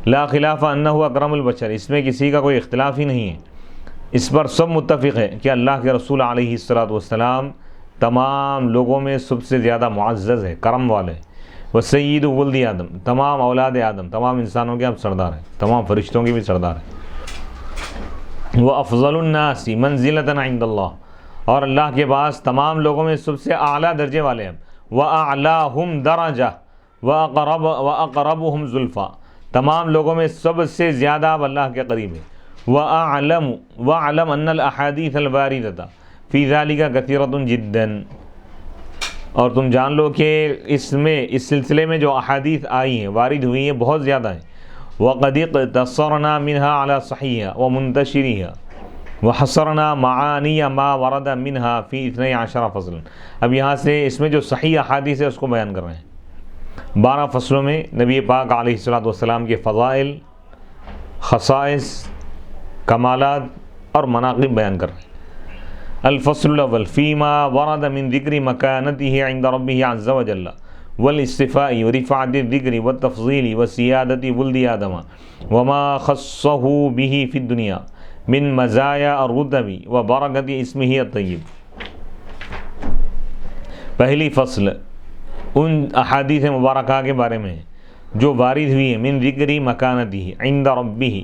لا خلاف انہ اکرم البشر، اس میں کسی کا کوئی اختلاف ہی نہیں ہے، اس پر سب متفق ہے کہ اللہ کے رسول علیہ الصلوۃ تمام لوگوں میں سب سے زیادہ معزز ہے، کرم والے. وہ سید ولد آدم، تمام اولاد آدم، تمام انسانوں کے آپ سردار ہیں، تمام فرشتوں کے بھی سردار ہیں. وہ افضل الناس منزلۃ عند اللہ، اور اللہ کے پاس تمام لوگوں میں سب سے اعلیٰ درجے والے ہیں. وَأَعْلَاهُمْ دَرَجَةً وَأَقْرَبُهُمْ زُلْفَىٰ، تمام لوگوں میں سب سے زیادہ اب اللہ کے قریب ہے. وَأَعْلَمْ أَنَّ الْأَحَادِيثَ الْوَارِدَةَ فِي ذَلِكَ كَثِيرَةٌ جِدًّا، اور تم جان لو کہ اس سلسلے میں جو احادیث آئی ہیں، وارد ہوئی ہیں، بہت زیادہ ہیں. وَقَدْ اقْتَصَرْنَا مِنْهَا عَلَى صَحِيحِهَا وَمُنْتَشِرِهَا وَحَصَرْنَا مَعَانِيَ مَا وَرَدَ مِنْهَا فِي 12 فصل. اب یہاں سے اس میں جو صحیح احادیث ہے اس کو بیان کر رہے ہیں. 12 فصلوں میں نبی پاک علیہ الصلوۃ کے فضائل، خصائص، کمالات اور مناقب بیان کر رہے ہیں. الفصل الاول فیما ورد من ذکر مکانته عند ربه عز وجل والاصطفاء ورفعة الذکر والتفضیل وسیادة ولد آدم وما خصه به في الدنيا من مزایا الرتب وبرکة اسمه الطیب. پہلی فصل ان احادیث مبارکہ کے بارے میں جو وارد ہوئی ہے، من ذکر مکانتہ عند ربہ،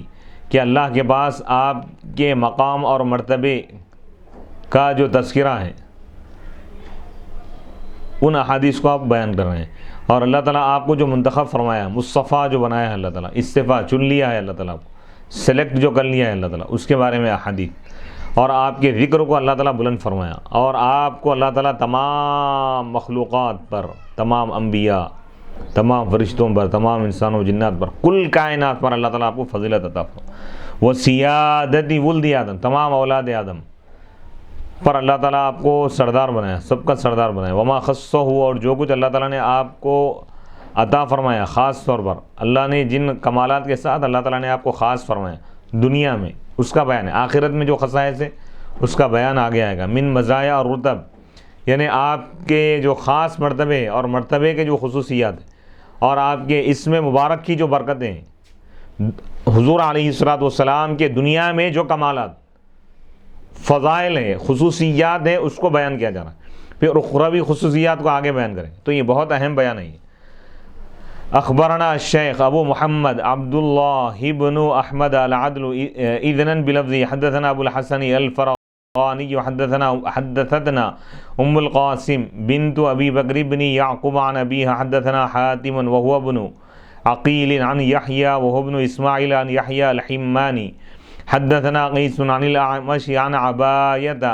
کہ اللہ کے پاس آپ کے مقام اور مرتبے کا جو تذکرہ ہے، ان احادیث کو آپ بیان کر رہے ہیں. اور اللہ تعالیٰ آپ کو جو منتخب فرمایا، مصطفیٰ جو بنایا ہے اللہ تعالیٰ، استفا چن لیا ہے اللہ تعالیٰ کو، سلیکٹ جو کر لیا ہے اللہ تعالیٰ، اس کے بارے میں احادیث. اور آپ کے ذکر کو اللہ تعالیٰ بلند فرمایا، اور آپ کو اللہ تعالیٰ تمام مخلوقات پر، تمام انبیاء، تمام فرشتوں پر، تمام انسانوں و جنات پر، کل کائنات پر اللہ تعالیٰ آپ کو فضیلت عطا فرمایا۔ وہ سیادتی ولد آدم، تمام اولاد آدم پر اللہ تعالیٰ آپ کو سردار بنایا، سب کا سردار بنایا۔ وما خصہ ہوا، اور جو کچھ اللہ تعالیٰ نے آپ کو عطا فرمایا خاص طور پر، اللہ نے جن کمالات کے ساتھ اللہ تعالیٰ نے آپ کو خاص فرمایا دنیا میں، اس کا بیان ہے۔ آخرت میں جو خصائص ہے اس کا بیان آگے آئے گا۔ من مزایا اور رتب، یعنی آپ کے جو خاص مرتبے اور مرتبے کے جو خصوصیات ہیں، اور آپ کے اسم مبارک کی جو برکتیں ہیں، حضور علیہ الصلوۃ والسلام کے دنیا میں جو کمالات، فضائل ہیں، خصوصیات ہیں، اس کو بیان کیا جا رہا ہے۔ پھر اخروی خصوصیات کو آگے بیان کریں، تو یہ بہت اہم بیان ہے۔ اخبرنا الشیخ ابو محمد عبداللہ بن احمد العدل اذنا بلفظ حدثنا ابو الحسن الفرقانی حدثتنا ام القاسم بنت ابی بکر بن یعقوب عن ابیها حدثنا حاتم وهو ابن عقیل عن یحیی وهو ابن اسماعیل عن یحیی الحمانی حدثنا قیس عن الاعمش عن عبایة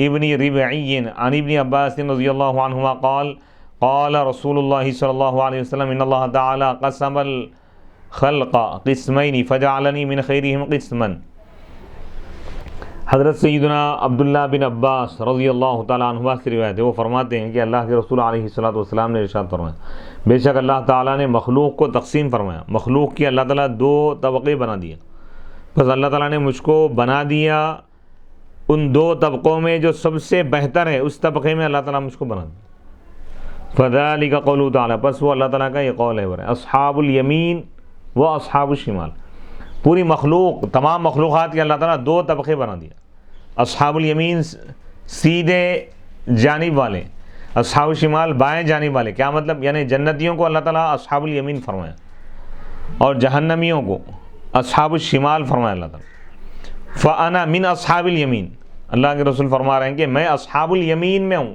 ابن ربعی عن ابن عباس رضی اللہ عنہما قال قال رسول اللہ صلی اللہ علیہ وسلم ان اللہ تعالی قسم الخلق قسمین فجعلنی من خیرہم قسما۔ حضرت سیدنا عبداللہ بن عباس رضی اللہ تعالیٰ عنہ سے روایت ہے، وہ فرماتے ہیں کہ اللہ کے رسول علیہ الصلوۃ والسلام نے ارشاد فرمایا، بے شک اللہ تعالیٰ نے مخلوق کو تقسیم فرمایا، مخلوق کی اللہ تعالیٰ دو طبقے بنا دیا، بس اللہ تعالیٰ نے مجھ کو بنا دیا ان دو طبقوں میں جو سب سے بہتر ہے، اس طبقے میں اللہ تعالیٰ مجھ کو بنا دیا۔ فذلک قولہ تعالیٰ، پس وہ اللہ تعالیٰ کا یہ قول ہے، اصحاب الیمین و اصحاب الشمال۔ پوری مخلوق، تمام مخلوقات کے اللہ تعالیٰ دو طبقے بنا دیا، اصحاب الیمین سیدھے جانب والے، اصحاب الشمال بائیں جانب والے۔ کیا مطلب؟ یعنی جنتیوں کو اللہ تعالیٰ اصحاب الیمین فرمایا اور جہنمیوں کو اصحاب الشمال فرمایا اللہ تعالیٰ۔ فانا من اصحاب الیمین، اللہ کے رسول فرما رہے ہیں کہ میں اصحاب الیمین میں ہوں،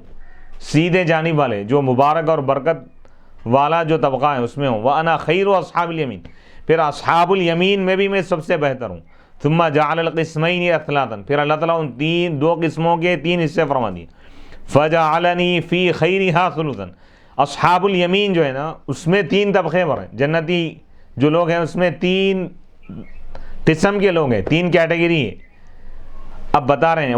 سیدھے جانب والے، جو مبارک اور برکت والا جو طبقہ ہے اس میں ہوں۔ وَأَنَا خَيْرُ أَصْحَابِ الْيَمِينِ، پھر اصحاب الیمین میں بھی میں سب سے بہتر ہوں۔ ثُمَّ جَعَلَ الْقِسْمَيْنِ أَثْلَاثًا، پھر اللہ تعالیٰ ان دو قسموں کے تین حصے فرما دیے۔ فَجَعَلَنِي فِي خَيْرِهَا ثُلُثًا، اصحاب الیمین جو ہے نا اس میں تین طبقے پر ہیں، جنتی جو لوگ ہیں اس میں تین قسم کے لوگ ہیں، تین کیٹیگری ہے۔ اب بتا رہے ہیں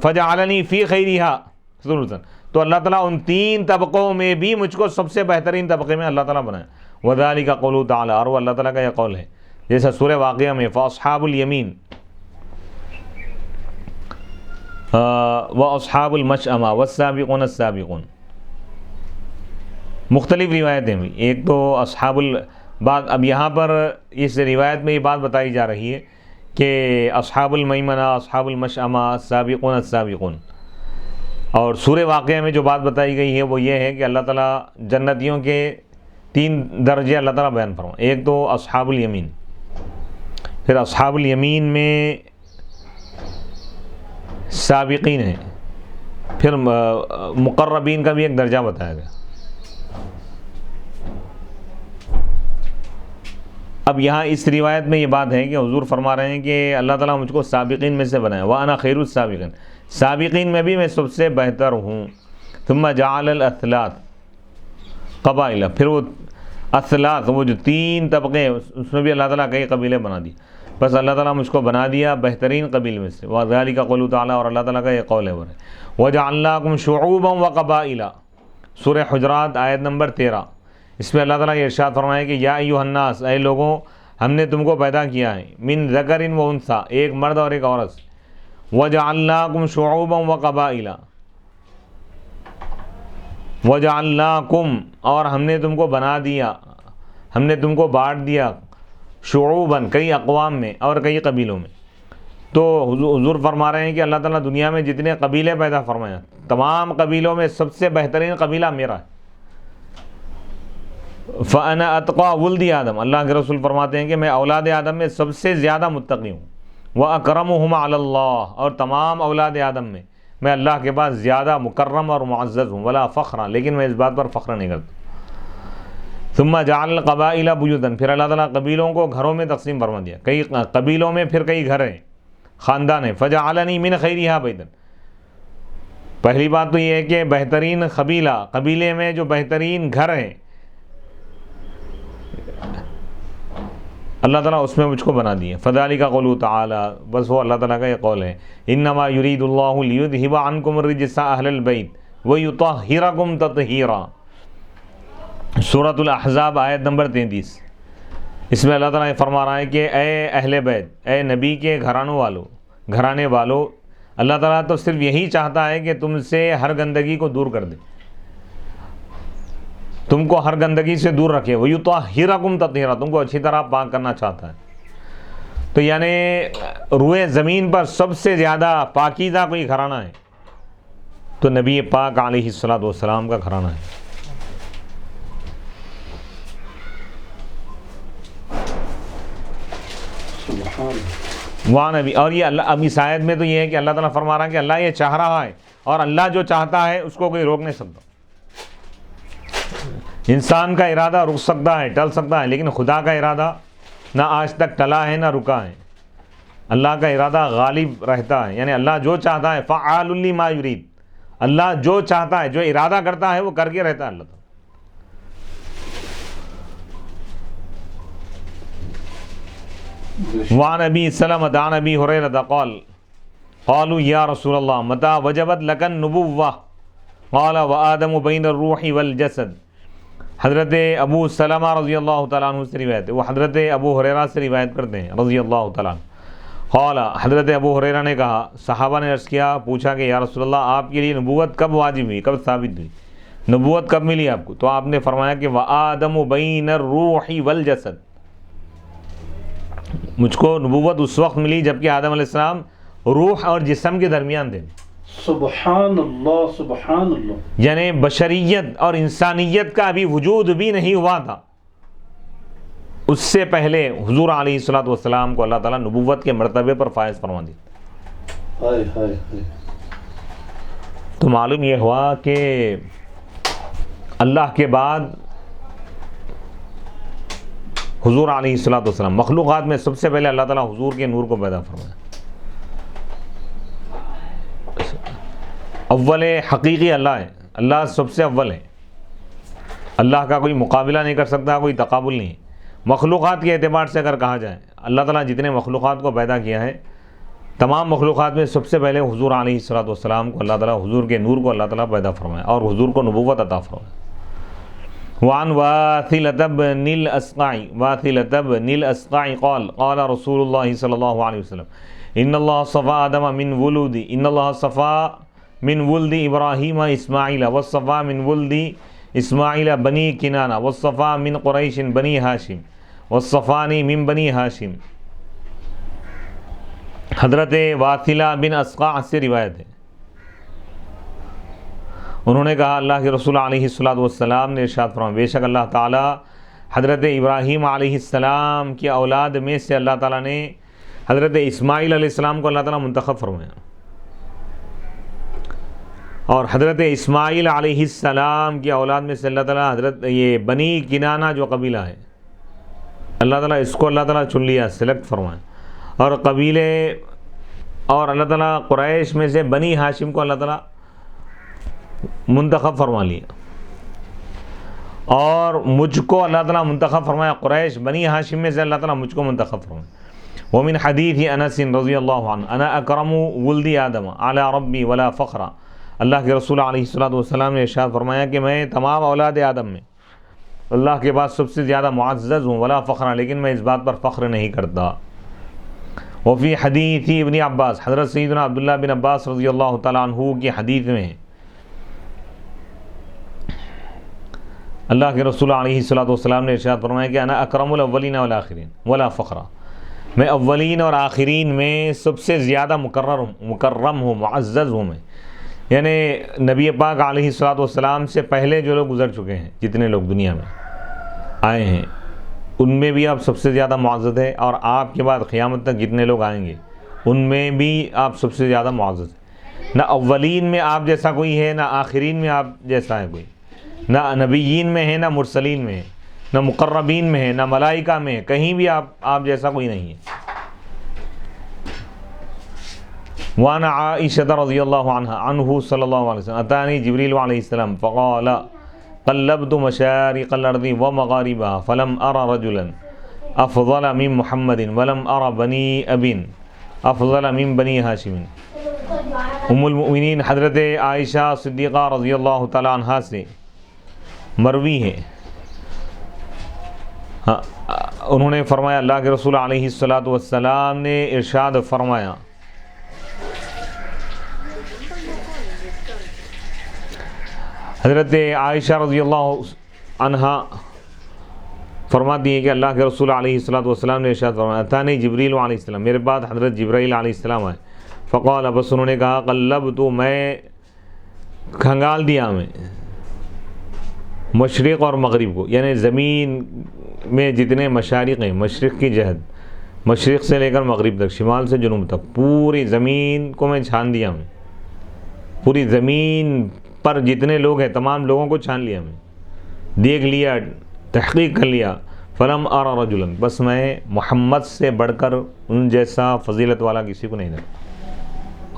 فَجَعَلَنِي فِي خَيْرِهَا ثُلُثًا، تو اللہ تعالیٰ ان تین طبقوں میں بھی مجھ کو سب سے بہترین طبقے میں اللہ تعالیٰ بنایا۔ وذالک قولہ تعالیٰ، اور وہ اللہ تعالیٰ کا یہ قول ہے جیسا سورہ واقعہ میں فاصحاب الیمین واصحاب المشأمہ والسابقون السابقون، مختلف روایتیں بھی، ایک تو اصحاب بات، اب یہاں پر اس روایت میں یہ بات بتائی جا رہی ہے کہ اصحاب المیمنہ، اصحاب المشأمہ، السابقون السابقون، اور سورہ واقعہ میں جو بات بتائی گئی ہے وہ یہ ہے کہ اللہ تعالیٰ جنتیوں کے تین درجے اللہ تعالیٰ بیان فرما، ایک تو اصحاب الیمین، پھر اصحاب الیمین میں سابقین ہیں، پھر مقربین کا بھی ایک درجہ بتایا گیا۔ اب یہاں اس روایت میں یہ بات ہے کہ حضور فرما رہے ہیں کہ اللہ تعالیٰ مجھ کو سابقین میں سے بنایا، وَأَنَا خَيْرُ السابقین، سابقین میں بھی میں سب سے بہتر ہوں۔ ثُمَّ جَعَلَ الْأَثْلَاثَ قبائل، پھر وہ اثلاث، وہ جو تین طبقے ہیں اس میں بھی اللہ تعالیٰ کئی قبیلے بنا دیے، بس اللہ تعالیٰ مجھ کو بنا دیا بہترین قبیل میں سے۔ وَذَلِكَ قَوْلُ تَعَالَىٰ، اور اللہ تعالیٰ کا یہ قول ہے وَجَعَلْنَاكُمْ شُعُوبًا وَقَبَائِلَ، سورہ حجرات آیت نمبر 13، اس میں اللہ تعالیٰ یہ ارشاد فرمایا کہ یا ایھا الناس، اے لوگوں ہم نے تم کو پیدا کیا ہے، من ذکر و انثیٰ، ایک مرد اور ایک عورت سے، وَجَعَلْنَاكُمْ شُعُوبًا وَقَبَائِلَ، وَجَعَلْنَاكُمْ، اور ہم نے تم کو بنا دیا، ہم نے تم کو بانٹ دیا، شعوباً کئی اقوام میں اور کئی قبیلوں میں۔ تو حضور فرما رہے ہیں کہ اللہ تعالیٰ دنیا میں جتنے قبیلے پیدا فرمایا، تمام قبیلوں میں سب سے بہترین قبیلہ میرا ہے۔ فَأَنَا أَتْقَى وُلْدِ آدم، اللہ کے رسول فرماتے ہیں کہ میں اولاد آدم میں سب سے زیادہ متقی ہوں۔ وَأَكْرَمُهُمْ عَلَى اللَّهِ، اور تمام اولاد آدم میں اللہ کے پاس زیادہ مکرم اور معزز ہوں۔ ولا فخر، لیکن میں اس بات پر فخر نہیں کرتا۔ ثم جعل القبائل بیوتا، پھر اللہ تعالیٰ قبیلوں کو گھروں میں تقسیم فرما دیا، کئی قبیلوں میں پھر کئی گھر ہیں، خاندان ہے، فجعلنی من خیرہا بیتا، پہلی بات تو یہ ہے کہ بہترین قبیلے میں جو بہترین گھر ہے اللہ تعالیٰ اس میں مجھ کو بنا دیے. فذالک قولہ تعالیٰ، بس وہ اللہ تعالیٰ کا یہ قول ہے، انما یرید اللہ لیذھب عنکم الرجس اہل البیت ویطہرکم تطہیرا، سورۃ الاحزاب آیت نمبر 33. اس میں اللہ تعالیٰ یہ فرما رہا ہے کہ اے اہل بیت، اے نبی کے گھرانے والوں، اللہ تعالیٰ تو صرف یہی چاہتا ہے کہ تم سے ہر گندگی کو دور کر دے، تم کو ہر گندگی سے دور رکھے. وَيُطَهِّرَكُمْ تَطْهِيرًا، تم کو اچھی طرح پاک کرنا چاہتا ہے. تو یعنی روئے زمین پر سب سے زیادہ پاکیزہ کوئی گھرانہ ہے تو نبی پاک علیہ السلام کا گھرانہ ہے. وہاں نبی، اور یہ اللہ، اب اس آیت میں تو یہ ہے کہ اللہ تعالیٰ فرما رہا ہے کہ اللہ یہ چاہ رہا ہے، اور اللہ جو چاہتا ہے اس کو کوئی روک نہیں سکتا. انسان کا ارادہ رک سکتا ہے، ٹل سکتا ہے، لیکن خدا کا ارادہ نہ آج تک ٹلا ہے نہ رکا ہے. اللہ کا ارادہ غالب رہتا ہے، یعنی اللہ جو چاہتا ہے، فعال لما یرید، اللہ جو چاہتا ہے، جو ارادہ کرتا ہے وہ کر کے رہتا ہے اللہ تعالیٰ. وعن ابی سلمۃ عن ابی ہریرہ قال قالوا یا رسول اللہ متى وجبت لك النبوۃ قال وآدم بین الروح والجسد. حضرت ابو سلمہ رضی اللہ تعالیٰ عنہ سے روایت ہے، وہ حضرت ابو ہریرہ سے روایت کرتے ہیں رضی اللہ تعالیٰ عنہ. قال، حضرت ابو ہریرہ نے کہا، صحابہ نے عرض کیا، پوچھا کہ یا رسول اللہ آپ کے لیے نبوت کب واجب ہوئی، کب ثابت ہوئی، نبوت کب ملی آپ کو؟ تو آپ نے فرمایا کہ وآدم بین الروح والجسد، مجھ کو نبوت اس وقت ملی جبکہ آدم علیہ السلام روح اور جسم کے درمیان تھے. سبحان اللہ سبحان اللہ، یعنی بشریت اور انسانیت کا ابھی وجود بھی نہیں ہوا تھا، اس سے پہلے حضور علیہ السلام کو اللہ تعالیٰ نبوت کے مرتبے پر فائز فرما دی. ہائے ہائے ہائے. تو معلوم یہ ہوا کہ اللہ کے بعد حضور علیہ السلام، مخلوقات میں سب سے پہلے اللہ تعالیٰ حضور کے نور کو پیدا فرمایا. اول حقیقی اللہ ہے، اللہ سب سے اول ہے، اللہ کا کوئی مقابلہ نہیں کر سکتا، کوئی تقابل نہیں. مخلوقات کے اعتبار سے اگر کہا جائے، اللہ تعالیٰ جتنے مخلوقات کو پیدا کیا ہے، تمام مخلوقات میں سب سے پہلے حضور علیہ السلام کو اللہ تعالیٰ، حضور کے نور کو اللہ تعالیٰ پیدا فرمایا اور حضور کو نبوت عطا فرمایا. وعن واثلة بن الأسقع قال قال رسول الله صلى الله عليه وسلم ان الله صفى آدم من ولد إبراهيم إسماعيل والصفى من ولد إسماعيل بني كنانة والصفى من قريش بني هاشم والصفاني من بني هاشم. حضرت واثلہ بن اسقع سے روایت ہے، انہوں نے کہا اللہ کے رسول علیہ السلام نے ارشاد فرمایا، بے شک اللہ تعالیٰ حضرت ابراہیم علیہ السلام کی اولاد میں سے اللہ تعالیٰ نے حضرت اسماعیل علیہ السلام کو اللہ تعالیٰ منتخب فرمایا، اور حضرت اسماعیل علیہ السلام کی اولاد میں سے اللہ تعالیٰ حضرت یہ بنی کنانہ جو قبیلہ ہے، اللہ تعالیٰ اس کو اللہ تعالیٰ چن لیا، سلیکٹ فرمایا، اور قبیلے اور اللہ تعالیٰ قریش میں سے بنی ہاشم کو اللہ تعالیٰ منتخب فرما لیا، اور مجھ کو اللہ تعالیٰ منتخب فرمایا، قریش بنی ہاشم میں سے اللہ تعالیٰ مجھ کو منتخب فرمایا. ومن حدیث انس رضی اللہ عنہ انا اکرم ولد آدم علی ربی ولا فخر. اللہ کے رسول علیہ السلام نے ارشاد فرمایا کہ میں تمام اولاد آدم میں اللہ کے بعد سب سے زیادہ معزز ہوں، ولا فخر، لیکن میں اس بات پر فخر نہیں کرتا. وفی حدیث ابن عباس، حضرت سیدنا عبداللہ بن عباس رضی اللہ تعالیٰ عنہ کی حدیث میں اللہ کے رسول علیہ السلام نے ارشاد فرمایا کہ انا اکرم الاولین والآخرین ولا فخر، میں اولین اور آخرین میں سب سے زیادہ مکرم ہوں، معزز ہوں میں. یعنی نبی پاک علیہ السلام سے پہلے جو لوگ گزر چکے ہیں، جتنے لوگ دنیا میں آئے ہیں، ان میں بھی آپ سب سے زیادہ معزز ہے، اور آپ کے بعد قیامت تک جتنے لوگ آئیں گے ان میں بھی آپ سب سے زیادہ معزز ہیں. نہ اولین میں آپ جیسا کوئی ہے، نہ آخرین میں آپ جیسا ہے کوئی، نہ نبیین میں ہے، نہ مرسلین میں ہے، نہ مقربین میں ہے، نہ ملائکہ میں ہے، کہیں بھی آپ جیسا کوئی نہیں ہے. وعن عائشة رضي الله عنه صلى الله عليه وسلم أتاني جبريل عليه السلام فقال قلبت مشارق الأرض ومغاربها فلم أرى رجلا أفضل من محمد ولم أرى بني أب أفضل من بني هاشم. ام المؤمنین حضرت عائشہ صدیقہ رضی اللہ تعالی عنہا سے مروی ہے، انہوں نے فرمایا اللہ کے رسول علیہ الصلاۃ والسلام نے ارشاد فرمایا حضرت عائشہ رضی اللہ عنہا فرماتی ہے کہ اللہ کے رسول علیہ الصلاۃ والسلام نے ارشاد فرمایا اتانی جبریل علیہ السلام، میرے بعد حضرت جبرائیل علیہ السلام آئے. فقال بس انہوں نے کہا قلبت میں کھنگال دیا میں مشرق اور مغرب کو، یعنی زمین میں جتنے مشارق ہیں، مشرق کی جہت، مشرق سے لے کر مغرب تک، شمال سے جنوب تک، پوری زمین کو میں چھان دیا میں، پوری زمین پر جتنے لوگ ہیں تمام لوگوں کو چھان لیا میں، دیکھ لیا، تحقیق کر لیا. فلم ارى رجلا، بس میں محمد سے بڑھ کر ان جیسا فضیلت والا کسی کو نہیں دیکھا.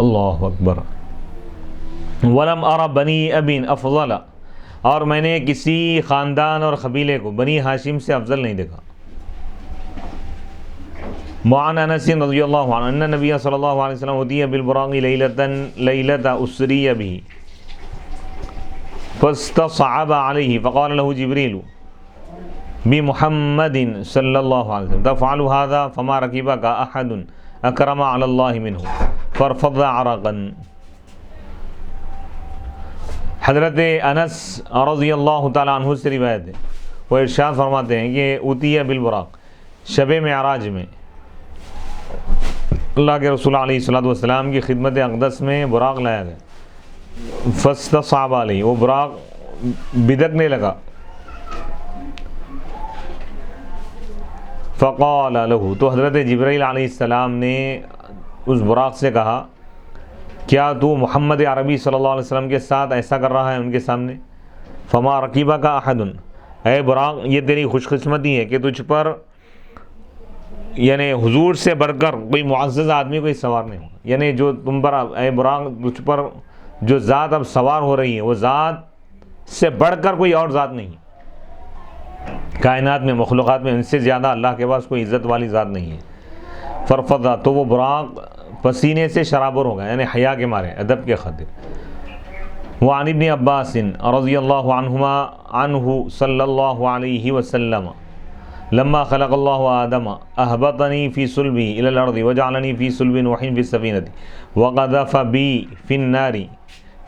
اللہ اکبر. ولم ارى بنی اب افضل، اور میں نے کسی خاندان اور قبیلے کو بنی ہاشم سے افضل نہیں دیکھا. وعن انس رضی اللہ عنہ ان نبی صلی اللہ علیہ وسلم اتي بالبراق لیلۃ اسری به فاستصعب علیہ فقال له جبریل بمحمد صلی اللہ علیہ وسلم تفعل هذا فما ركبك احد اکرم علی اللہ منہ فرفض عرقا. حضرت انس رضی اللہ تعالیٰ عنہ سے روایت ہے، وہ ارشاد فرماتے ہیں کہ اتیہ بالبراق، شب معراج میں اللہ کے رسول علیہ الصلوۃ والسلام کی خدمت اقدس میں براق لایا گیا. فاستصعب علیہ، وہ براق بدکنے لگا. فقال له، تو حضرت جبرائیل علیہ السلام نے اس براق سے کہا کیا تو محمد عربی صلی اللہ علیہ وسلم کے ساتھ ایسا کر رہا ہے ان کے سامنے؟ فما رکیبہ کا احد، اے براق یہ تیری خوش قسمتی ہے کہ تجھ پر یعنی حضور سے بڑھ کر کوئی معزز آدمی کوئی سوار نہیں ہوگا. یعنی جو تم پر اے براق تجھ پر جو ذات اب سوار ہو رہی ہے وہ ذات سے بڑھ کر کوئی اور ذات نہیں. کائنات میں مخلوقات میں ان سے زیادہ اللہ کے پاس کوئی عزت والی ذات نہیں ہے. فرفضا، تو وہ براق پسینے سے شرابور ہو گیا، یعنی حیا کے مارے، ادب کے خاطر. وعن ابن عباس رضی اللہ عنہما عنہ صلی اللہ علیہ وسلم لما خلق اللہ آدم اہبطنی فی صلبی الی الارض وجعلنی فی صلب نوح فی السفینۃ وقذف بی فی النار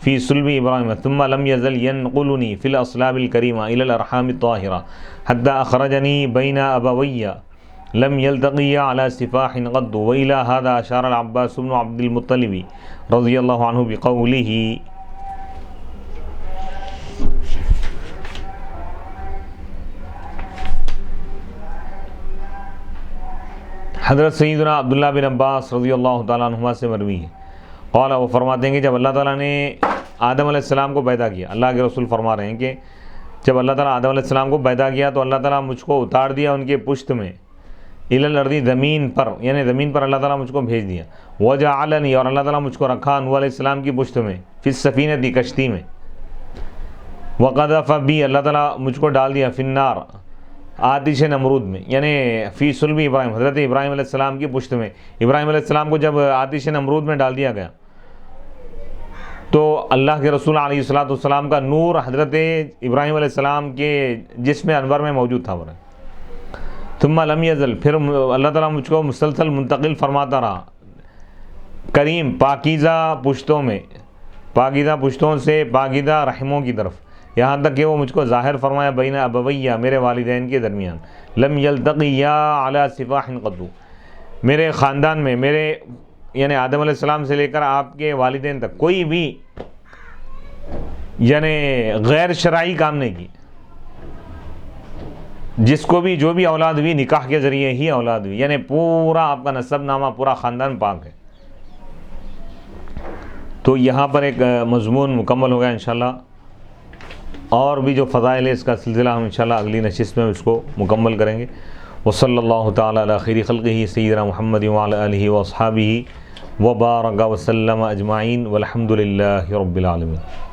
فی صلب ابراہیم ثم لم یزل ینقلنی فی الاصلاب الکریمہ الی الارحام الطاہرہ حتی اخرجنی بین ابوی لم يلتقي على سفاح قد وإلى هذا أشار العباس بن عبد المطلب رضي الله عنه بقوله. حضرت سیدنا عبداللہ بن عباس رضی اللہ تعالیٰ عنہما سے مروی ہے، قال، وہ فرماتے ہیں کہ جب اللہ تعالیٰ نے آدم علیہ السلام کو پیدا کیا، اللہ کے رسول فرما رہے ہیں کہ جب اللہ تعالیٰ آدم علیہ السلام کو پیدا کیا تو اللہ تعالیٰ مجھ کو اتار دیا ان کے پشت میں، الی الارض، زمین پر، یعنی زمین پر اللہ تعالیٰ مجھ کو بھیج دیا. وجعلنی، اور اللہ تعالیٰ مجھ کو رکھا نوح علیہ السلام کی پشت میں، فی السفینۃ، کشتی میں. وقذف بی، اللہ تعالیٰ مجھ کو ڈال دیا، فی النار، آتش نمرود میں، یعنی فی صلب ابراہیم، حضرت ابراہیم علیہ السلام کی پشت میں. ابراہیم علیہ السلام کو جب آتش نمرود میں ڈال دیا گیا تو اللہ کے رسول علیہ الصلوۃ والسلام کا نور حضرت ابراہیم علیہ السلام کے جسم انور میں موجود تھا. ثم لم یزل، پھر اللہ تعالیٰ مجھ کو مسلسل منتقل فرماتا رہا کریم پاکیزہ پشتوں میں، پاکیزہ پشتوں سے پاکیزہ رحموں کی طرف، یہاں تک کہ وہ مجھ کو ظاہر فرمایا بین ابویہ، میرے والدین کے درمیان، لم یلتقیا علی سفاح قد، میرے خاندان میں، میرے یعنی آدم علیہ السلام سے لے کر آپ کے والدین تک کوئی بھی یعنی غیر شرعی کام نہیں کی. جس کو بھی جو بھی اولاد ہوئی نکاح کے ذریعے ہی اولاد ہوئی، یعنی پورا آپ کا نسب نامہ، پورا خاندان پاک ہے. تو یہاں پر ایک مضمون مکمل ہو گیا انشاءاللہ، اور بھی جو فضائل ہے اس کا سلسلہ ہم انشاءاللہ اگلی نشست میں اس کو مکمل کریں گے. وصلی اللہ تعالی علی خیر خلقہ سیدنا محمد وعلی آلہ واصحابہ وبارک وسلم اجمعین والحمد للہ رب العالمین.